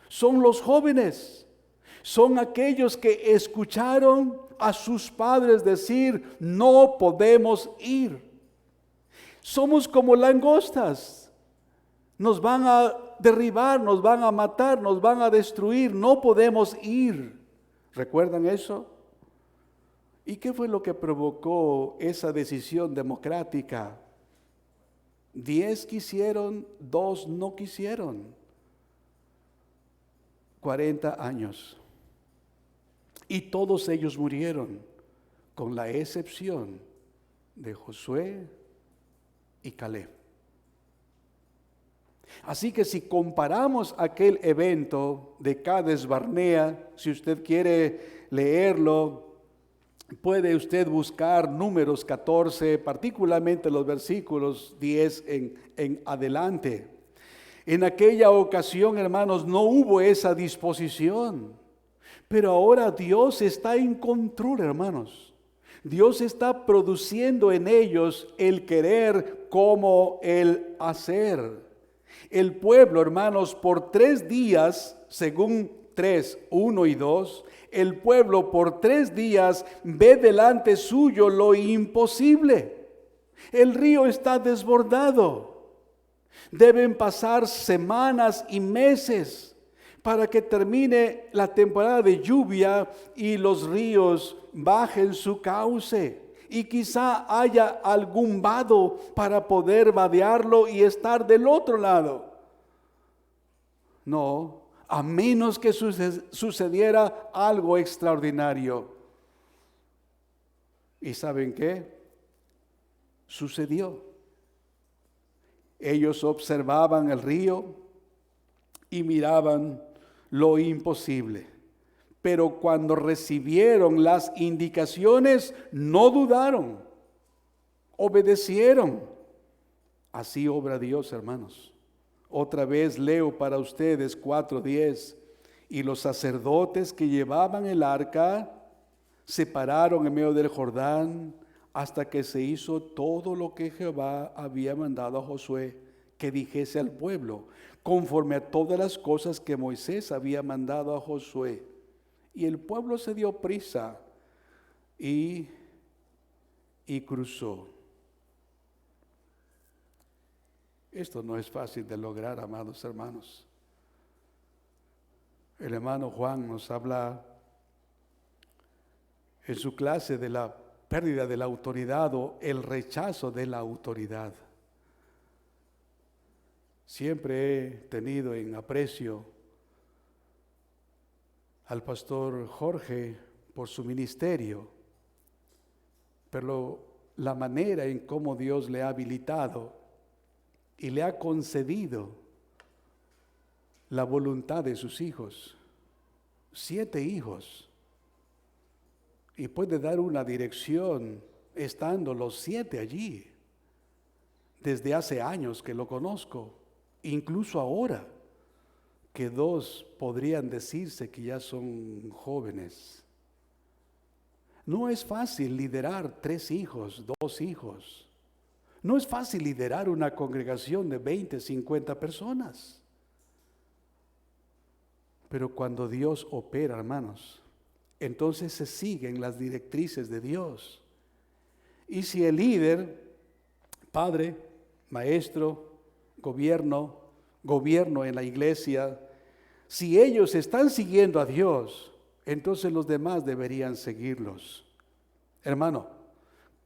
son los jóvenes. Son aquellos que escucharon a sus padres decir, no podemos ir. Somos como langostas. Nos van a derribar, nos van a matar, nos van a destruir. No podemos ir. ¿Recuerdan eso? ¿Y qué fue lo que provocó esa decisión democrática? 10 quisieron, 2 no quisieron. 40 años. Y todos ellos murieron, con la excepción de Josué y Caleb. Así que si comparamos aquel evento de Cades Barnea, si usted quiere leerlo, puede usted buscar Números 14, particularmente los versículos 10 en adelante. En aquella ocasión, hermanos, no hubo esa disposición. Pero ahora Dios está en control, hermanos. Dios está produciendo en ellos el querer como el hacer. El pueblo, hermanos, por 3 días, según 3, 1 y 2, el pueblo por 3 días ve delante suyo lo imposible. El río está desbordado. Deben pasar semanas y meses para que termine la temporada de lluvia y los ríos bajen su cauce. Y quizá haya algún vado para poder vadearlo y estar del otro lado. No, a menos que sucediera algo extraordinario. ¿Y saben qué? Sucedió. Ellos observaban el río y miraban lo imposible. Pero cuando recibieron las indicaciones, no dudaron, obedecieron. Así obra Dios, hermanos. Otra vez leo para ustedes 4:10. Y los sacerdotes que llevaban el arca se pararon en medio del Jordán hasta que se hizo todo lo que Jehová había mandado a Josué que dijese al pueblo, conforme a todas las cosas que Moisés había mandado a Josué. Y el pueblo se dio prisa y cruzó. Esto no es fácil de lograr, amados hermanos. El hermano Juan nos habla en su clase de la pérdida de la autoridad o el rechazo de la autoridad. Siempre he tenido en aprecio al pastor Jorge por su ministerio, pero la manera en cómo Dios le ha habilitado y le ha concedido la voluntad de sus hijos, 7 hijos, y puede dar una dirección estando los 7 allí, desde hace años que lo conozco. Incluso ahora, que 2 podrían decirse que ya son jóvenes. No es fácil liderar 3 hijos, 2 hijos. No es fácil liderar una congregación de 20, 50 personas. Pero cuando Dios opera, hermanos, entonces se siguen las directrices de Dios. Y si el líder, padre, maestro, gobierno en la iglesia, si ellos están siguiendo a Dios, entonces los demás deberían seguirlos. Hermano,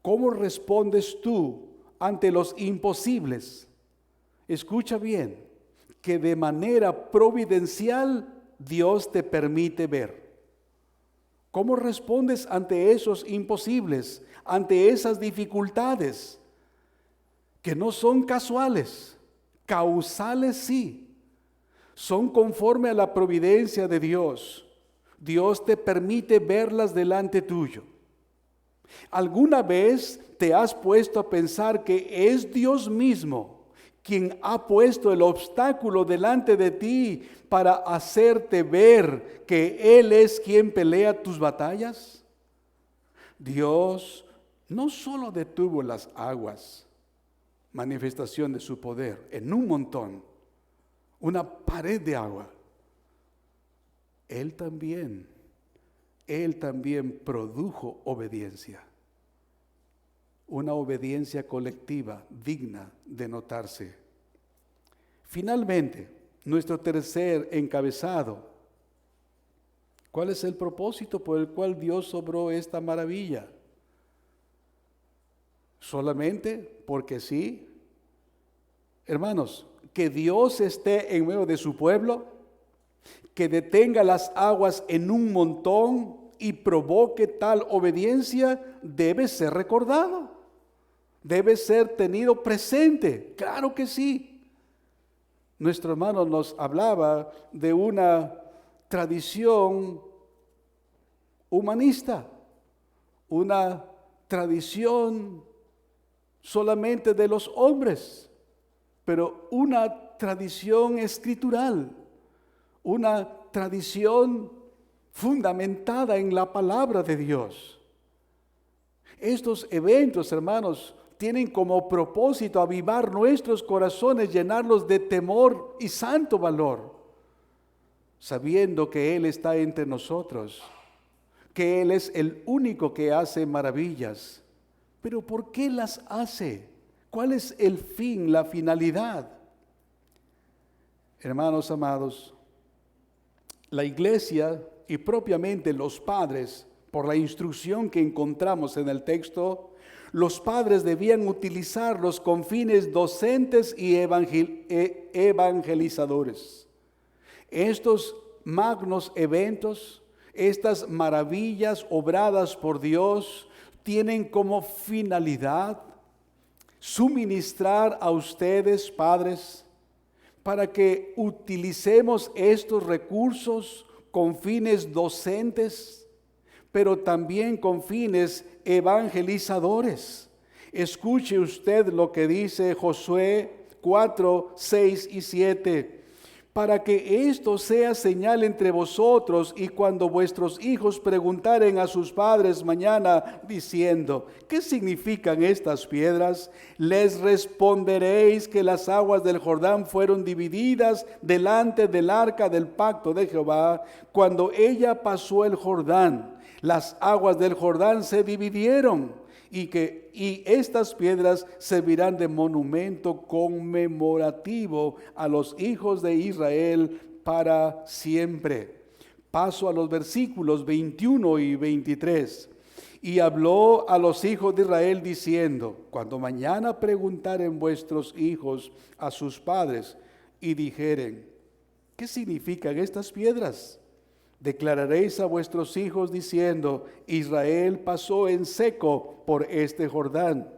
¿cómo respondes tú ante los imposibles? Escucha bien, que de manera providencial Dios te permite ver. ¿Cómo respondes ante esos imposibles, ante esas dificultades que no son casuales, causales sí, son conforme a la providencia de Dios? Dios te permite verlas delante tuyo. ¿Alguna vez te has puesto a pensar que es Dios mismo quien ha puesto el obstáculo delante de ti para hacerte ver que Él es quien pelea tus batallas? Dios no solo detuvo las aguas, manifestación de su poder, en un montón, una pared de agua. Él también produjo obediencia. Una obediencia colectiva digna de notarse. Finalmente, nuestro tercer encabezado. ¿Cuál es el propósito por el cual Dios obró esta maravilla? ¿Solamente porque sí? Hermanos, que Dios esté en medio de su pueblo, que detenga las aguas en un montón y provoque tal obediencia, debe ser recordado. Debe ser tenido presente, claro que sí. Nuestro hermano nos hablaba de una tradición humanista, una tradición solamente de los hombres, pero una tradición escritural, una tradición fundamentada en la palabra de Dios. Estos eventos, hermanos, tienen como propósito avivar nuestros corazones, llenarlos de temor y santo valor, sabiendo que Él está entre nosotros, que Él es el único que hace maravillas. Pero ¿por qué las hace? ¿Cuál es el fin, la finalidad? Hermanos amados, la iglesia y propiamente los padres, por la instrucción que encontramos en el texto, los padres debían utilizarlos con fines docentes y evangelizadores. Estos magnos eventos, estas maravillas obradas por Dios, tienen como finalidad suministrar a ustedes, padres, para que utilicemos estos recursos con fines docentes, pero también con fines evangelizadores. Escuche usted lo que dice Josué 4, 6 y 7. Para que esto sea señal entre vosotros, y cuando vuestros hijos preguntaren a sus padres mañana diciendo: ¿qué significan estas piedras? Les responderéis que las aguas del Jordán fueron divididas delante del arca del pacto de Jehová. Cuando ella pasó el Jordán, las aguas del Jordán se dividieron, y estas piedras servirán de monumento conmemorativo a los hijos de Israel para siempre. Paso a los versículos 21 y 23. Y habló a los hijos de Israel diciendo: cuando mañana preguntaren vuestros hijos a sus padres y dijeren: ¿qué significan estas piedras? Declararéis a vuestros hijos diciendo: Israel pasó en seco por este Jordán,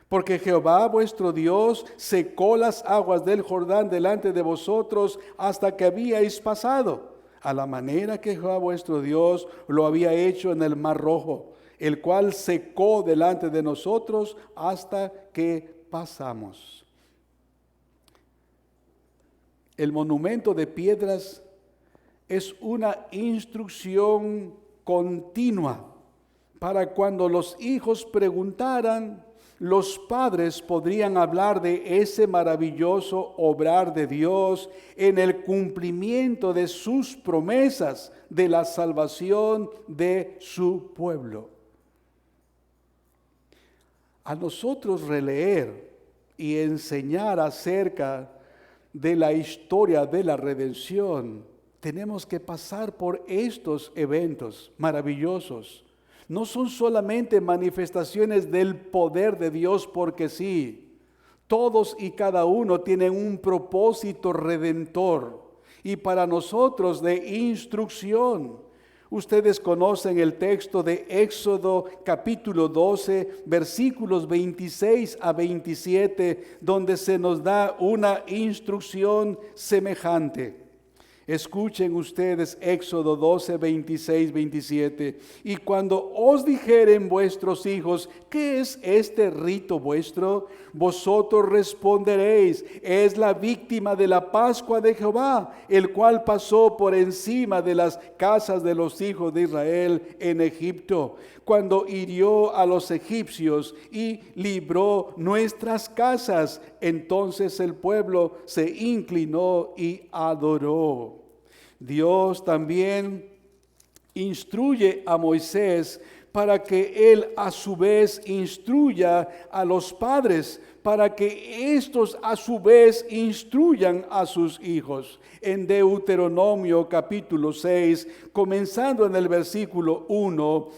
porque Jehová vuestro Dios secó las aguas del Jordán delante de vosotros hasta que habíais pasado, a la manera que Jehová vuestro Dios lo había hecho en el Mar Rojo, el cual secó delante de nosotros hasta que pasamos. El monumento de piedras es una instrucción continua para cuando los hijos preguntaran los padres podrían hablar de ese maravilloso obrar de Dios en el cumplimiento de sus promesas de la salvación de su pueblo. A nosotros releer y enseñar acerca de la historia de la redención, tenemos que pasar por estos eventos maravillosos. No son solamente manifestaciones del poder de Dios porque sí. Todos y cada uno tienen un propósito redentor y para nosotros de instrucción. Ustedes conocen el texto de Éxodo capítulo 12, versículos 26 a 27, donde se nos da una instrucción semejante. Escuchen ustedes Éxodo 12, 26, 27. Y cuando os dijeren vuestros hijos, ¿qué es este rito vuestro? Vosotros responderéis, es la víctima de la Pascua de Jehová, el cual pasó por encima de las casas de los hijos de Israel en Egipto, cuando hirió a los egipcios y libró nuestras casas. Entonces el pueblo se inclinó y adoró. Dios también instruye a Moisés para que él a su vez instruya a los padres, para que estos a su vez instruyan a sus hijos. En Deuteronomio capítulo 6, comenzando en el versículo 1,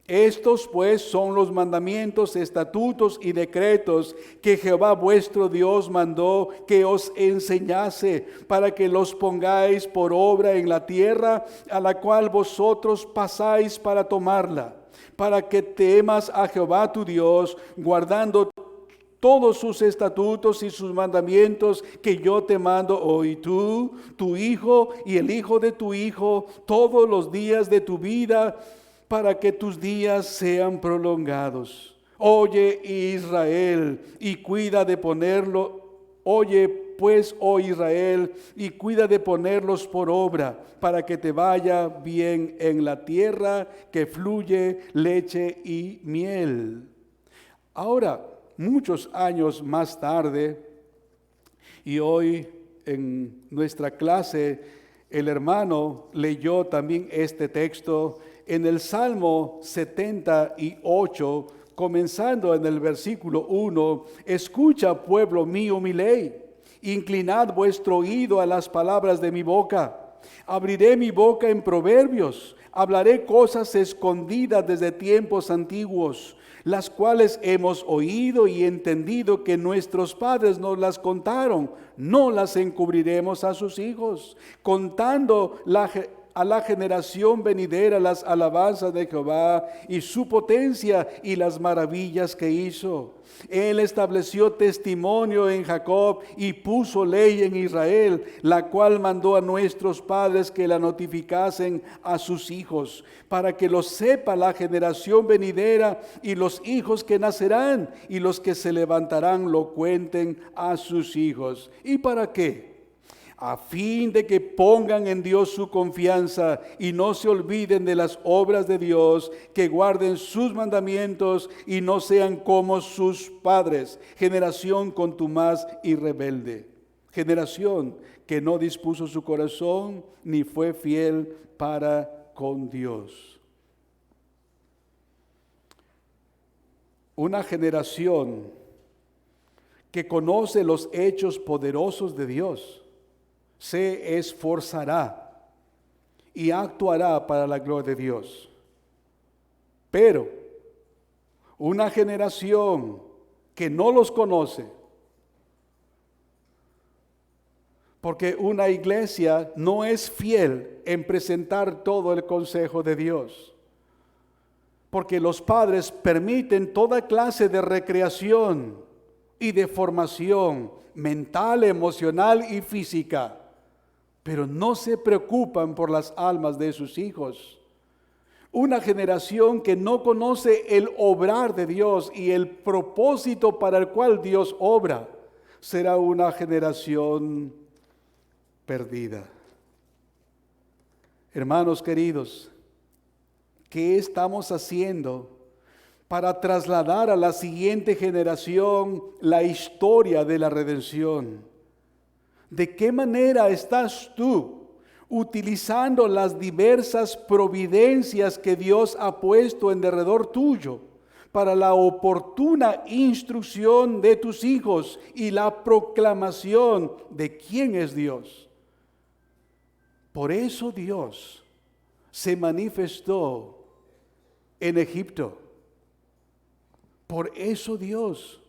estos pues son los mandamientos, estatutos y decretos que Jehová vuestro Dios mandó que os enseñase, para que los pongáis por obra en la tierra a la cual vosotros pasáis para tomarla, para que temas a Jehová tu Dios, guardando todos sus estatutos y sus mandamientos que yo te mando hoy, tú, tu hijo y el hijo de tu hijo, todos los días de tu vida, para que tus días sean prolongados. Oye, Israel, y cuida de ponerlo. Oye, pues, oh Israel, y cuida de ponerlos por obra, para que te vaya bien en la tierra que fluye leche y miel. Ahora, muchos años más tarde, y hoy en nuestra clase, el hermano leyó también este texto en el Salmo 78, comenzando en el versículo 1, escucha, pueblo mío, mi ley, inclinad vuestro oído a las palabras de mi boca. Abriré mi boca en proverbios, hablaré cosas escondidas desde tiempos antiguos, las cuales hemos oído y entendido que nuestros padres nos las contaron, no las encubriremos a sus hijos, contando a la generación venidera las alabanzas de Jehová y su potencia y las maravillas que hizo. Él estableció testimonio en Jacob y puso ley en Israel, la cual mandó a nuestros padres que la notificasen a sus hijos, para que lo sepa la generación venidera y los hijos que nacerán, y los que se levantarán lo cuenten a sus hijos. ¿Y para qué? A fin de que pongan en Dios su confianza y no se olviden de las obras de Dios, que guarden sus mandamientos y no sean como sus padres, generación contumaz y rebelde, generación que no dispuso su corazón ni fue fiel para con Dios. Una generación que conoce los hechos poderosos de Dios se esforzará y actuará para la gloria de Dios. Pero una generación que no los conoce, porque una iglesia no es fiel en presentar todo el consejo de Dios, porque los padres permiten toda clase de recreación y de formación mental, emocional y física, pero no se preocupan por las almas de sus hijos. Una generación que no conoce el obrar de Dios y el propósito para el cual Dios obra, será una generación perdida. Hermanos queridos, ¿qué estamos haciendo para trasladar a la siguiente generación la historia de la redención. ¿De qué manera estás tú utilizando las diversas providencias que Dios ha puesto en derredor tuyo para la oportuna instrucción de tus hijos y la proclamación de quién es Dios? Por eso Dios se manifestó en Egipto. Por eso Dios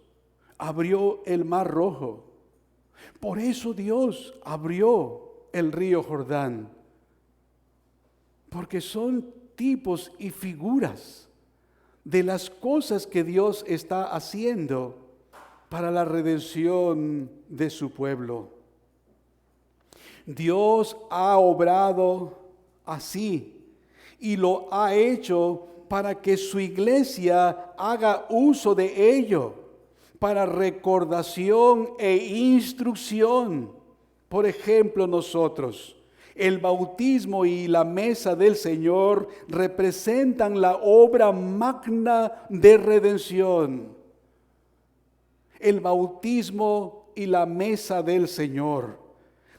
abrió el Mar Rojo. Por eso Dios abrió el río Jordán. Porque son tipos y figuras de las cosas que Dios está haciendo para la redención de su pueblo. Dios ha obrado así y lo ha hecho para que su iglesia haga uso de ello, para recordación e instrucción. Por ejemplo, nosotros, el bautismo y la mesa del Señor representan la obra magna de redención. El bautismo y la mesa del Señor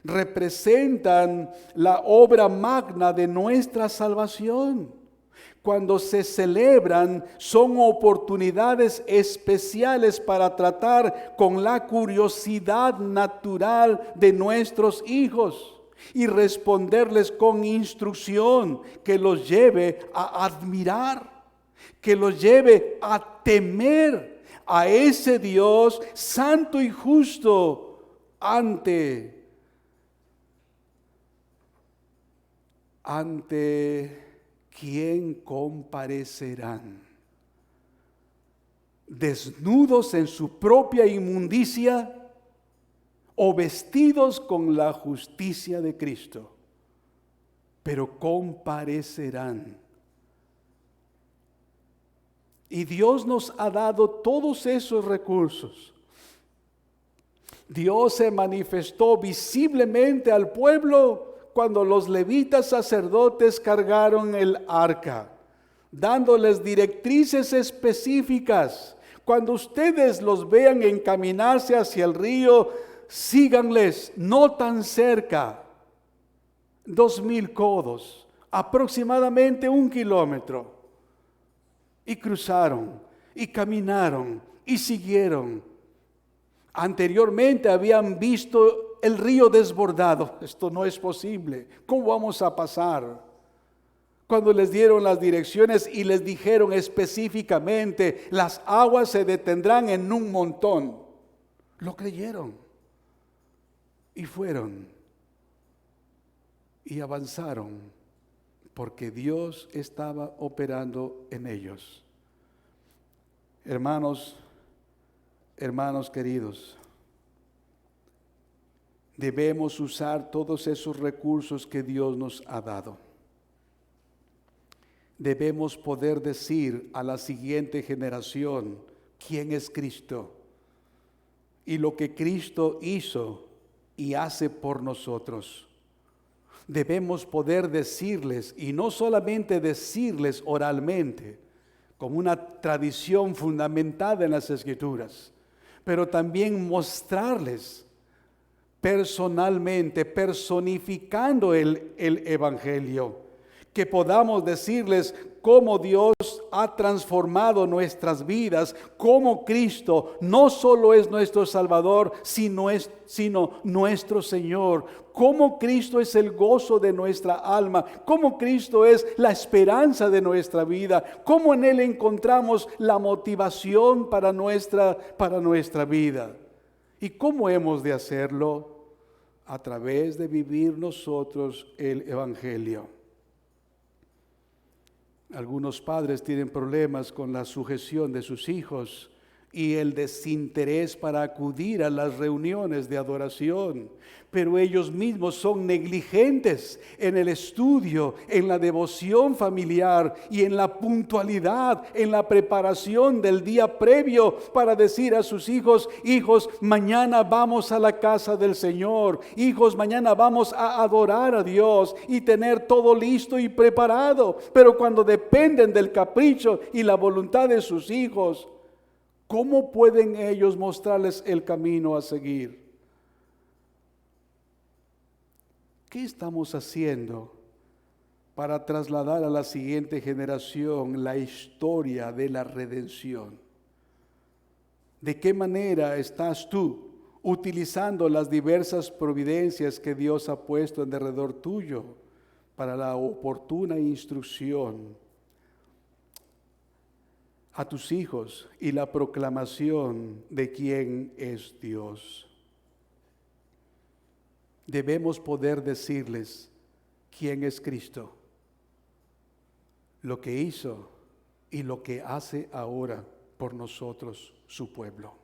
representan la obra magna de nuestra salvación. Cuando se celebran, son oportunidades especiales para tratar con la curiosidad natural de nuestros hijos y responderles con instrucción que los lleve a admirar, que los lleve a temer a ese Dios santo y justo ante quien comparecerán, desnudos en su propia inmundicia o vestidos con la justicia de Cristo, pero comparecerán. Y Dios nos ha dado todos esos recursos. Dios se manifestó visiblemente al pueblo cuando los levitas sacerdotes cargaron el arca, dándoles directrices específicas. Cuando ustedes los vean encaminarse hacia el río, síganles, no tan cerca, 2,000 codos, aproximadamente 1 kilómetro. Y cruzaron, y caminaron, y siguieron. Anteriormente habían visto el río desbordado. Esto no es posible. ¿Cómo vamos a pasar? Cuando les dieron las direcciones y les dijeron específicamente, las aguas se detendrán en un montón, lo creyeron y fueron y avanzaron porque Dios estaba operando en ellos. Hermanos queridos, debemos usar todos esos recursos que Dios nos ha dado. Debemos poder decir a la siguiente generación quién es Cristo y lo que Cristo hizo y hace por nosotros. Debemos poder decirles, y no solamente decirles oralmente, como una tradición fundamentada en las Escrituras, pero también mostrarles personalmente, personificando el Evangelio, que podamos decirles cómo Dios ha transformado nuestras vidas, cómo Cristo no solo es nuestro Salvador, sino nuestro Señor, cómo Cristo es el gozo de nuestra alma, cómo Cristo es la esperanza de nuestra vida, cómo en Él encontramos la motivación para nuestra vida. ¿Y cómo hemos de hacerlo? A través de vivir nosotros el Evangelio. Algunos padres tienen problemas con la sujeción de sus hijos y el desinterés para acudir a las reuniones de adoración. Pero ellos mismos son negligentes en el estudio, en la devoción familiar y en la puntualidad, en la preparación del día previo para decir a sus hijos: hijos, mañana vamos a la casa del Señor. Hijos, mañana vamos a adorar a Dios, y tener todo listo y preparado. Pero cuando dependen del capricho y la voluntad de sus hijos, ¿cómo pueden ellos mostrarles el camino a seguir? ¿Qué estamos haciendo para trasladar a la siguiente generación la historia de la redención? ¿De qué manera estás tú utilizando las diversas providencias que Dios ha puesto en derredor tuyo para la oportuna instrucción a tus hijos y la proclamación de quién es Dios? Debemos poder decirles quién es Cristo, lo que hizo y lo que hace ahora por nosotros, su pueblo.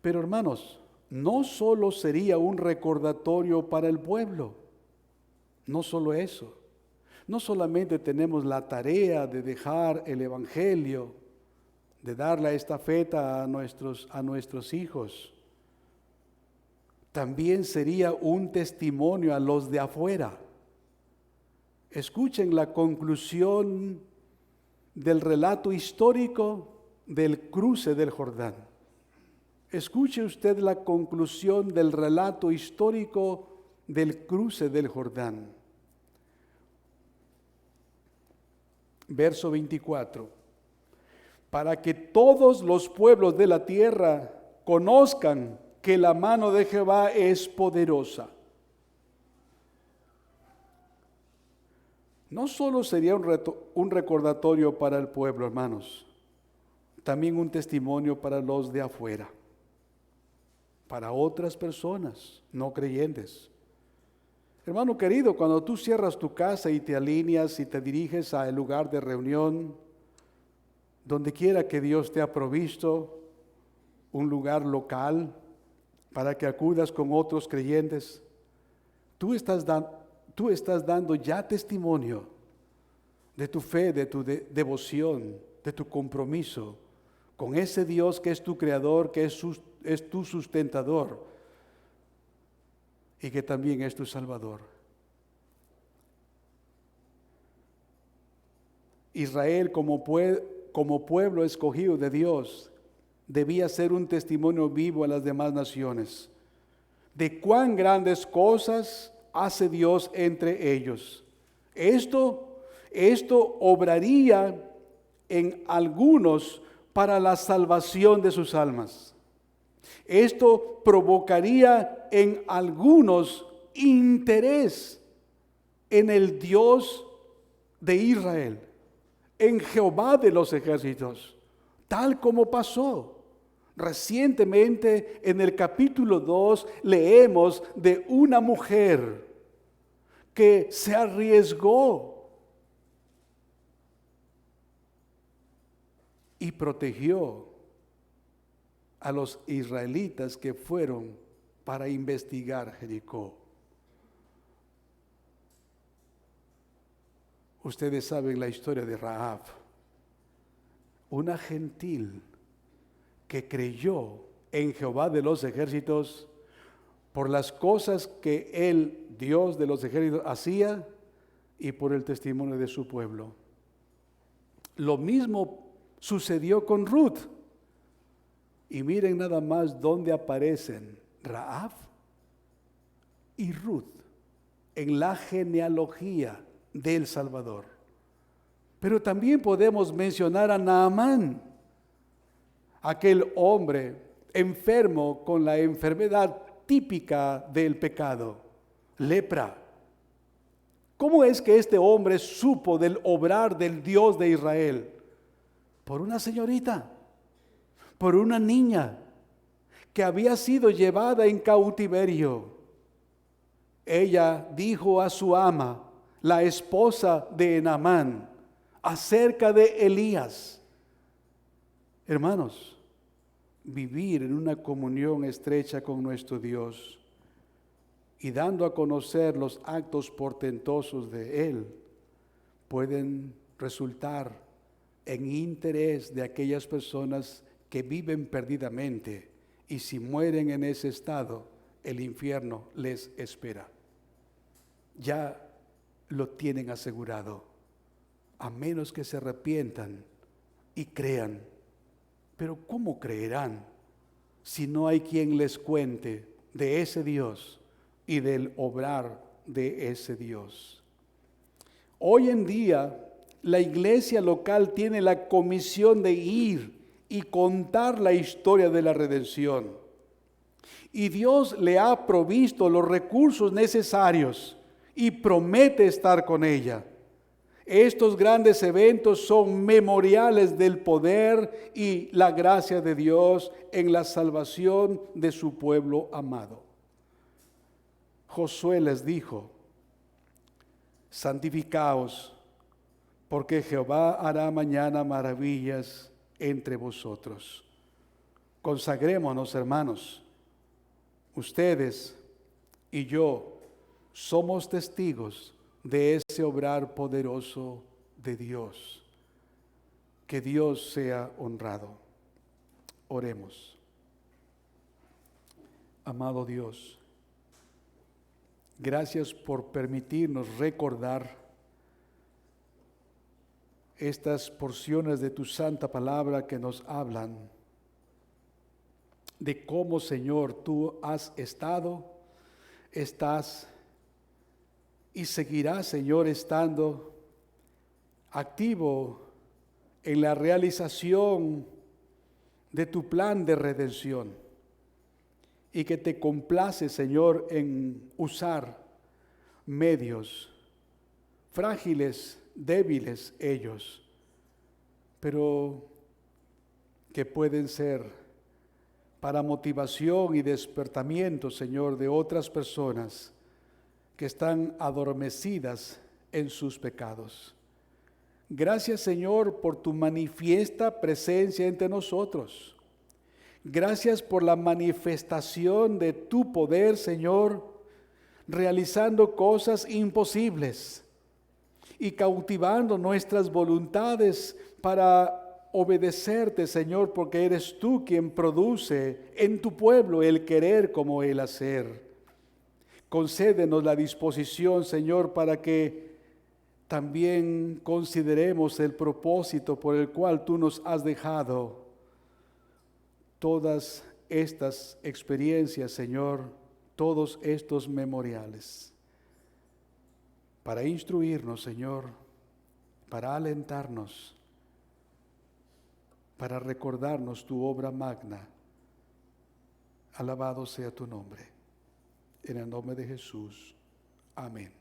Pero hermanos, no solo sería un recordatorio para el pueblo, no solo eso. No solamente tenemos la tarea de dejar el evangelio, de dar la estafeta a nuestros hijos, también sería un testimonio a los de afuera. Escuchen la conclusión del relato histórico del cruce del Jordán. Escuche usted la conclusión del relato histórico del cruce del Jordán. Verso 24. Para que todos los pueblos de la tierra conozcan que la mano de Jehová es poderosa. No solo sería un recordatorio para el pueblo, hermanos, también un testimonio para los de afuera, para otras personas no creyentes. Hermano querido, cuando tú cierras tu casa y te alineas y te diriges al lugar de reunión, donde quiera que Dios te ha provisto, un lugar local para que acudas con otros creyentes, tú estás dando ya testimonio de tu fe, de tu devoción, de tu compromiso con ese Dios que es tu creador, que es tu sustentador y que también es tu salvador. Israel como pueblo escogido de Dios debía ser un testimonio vivo a las demás naciones de cuán grandes cosas hace Dios entre ellos. Esto obraría en algunos para la salvación de sus almas. Esto provocaría en algunos interés en el Dios de Israel, en Jehová de los ejércitos, tal como pasó. Recientemente en el capítulo 2 leemos de una mujer que se arriesgó y protegió a los israelitas que fueron para investigar Jericó. Ustedes saben la historia de Rahab, una gentil que creyó en Jehová de los ejércitos por las cosas que el Dios de los ejércitos hacía y por el testimonio de su pueblo. Lo mismo sucedió con Ruth. Y miren nada más dónde aparecen Rahab y Ruth en la genealogía del Salvador. Pero también podemos mencionar a Naamán, aquel hombre enfermo con la enfermedad típica del pecado, lepra. ¿Cómo es que este hombre supo del obrar del Dios de Israel? Por una señorita, por una niña que había sido llevada en cautiverio. Ella dijo a su ama, la esposa de Naamán, acerca de Elías. Hermanos, vivir en una comunión estrecha con nuestro Dios y dando a conocer los actos portentosos de Él, pueden resultar en interés de aquellas personas que viven perdidamente, y si mueren en ese estado, el infierno les espera. Ya lo tienen asegurado, a menos que se arrepientan y crean. Pero ¿cómo creerán si no hay quien les cuente de ese Dios y del obrar de ese Dios? Hoy en día, la iglesia local tiene la comisión de ir y contar la historia de la redención. Y Dios le ha provisto los recursos necesarios y promete estar con ella. Estos grandes eventos son memoriales del poder y la gracia de Dios en la salvación de su pueblo amado. Josué les dijo: santificaos, porque Jehová hará mañana maravillas entre vosotros. Consagrémonos, hermanos. Ustedes y yo somos testigos de ese obrar poderoso de Dios. Que Dios sea honrado. Oremos. Amado Dios, gracias por permitirnos recordar estas porciones de tu santa palabra que nos hablan de cómo, Señor, tú has estado, estás y seguirás, Señor, estando activo en la realización de tu plan de redención, y que te complace, Señor, en usar medios frágiles, débiles ellos, pero que pueden ser para motivación y despertamiento, Señor, de otras personas que están adormecidas en sus pecados. Gracias, Señor, por tu manifiesta presencia entre nosotros. Gracias por la manifestación de tu poder, Señor, realizando cosas imposibles y cautivando nuestras voluntades para obedecerte, Señor, porque eres tú quien produce en tu pueblo el querer como el hacer. Concédenos la disposición, Señor, para que también consideremos el propósito por el cual tú nos has dejado todas estas experiencias, Señor, todos estos memoriales, para instruirnos, Señor, para alentarnos, para recordarnos tu obra magna. Alabado sea tu nombre. En el nombre de Jesús. Amén.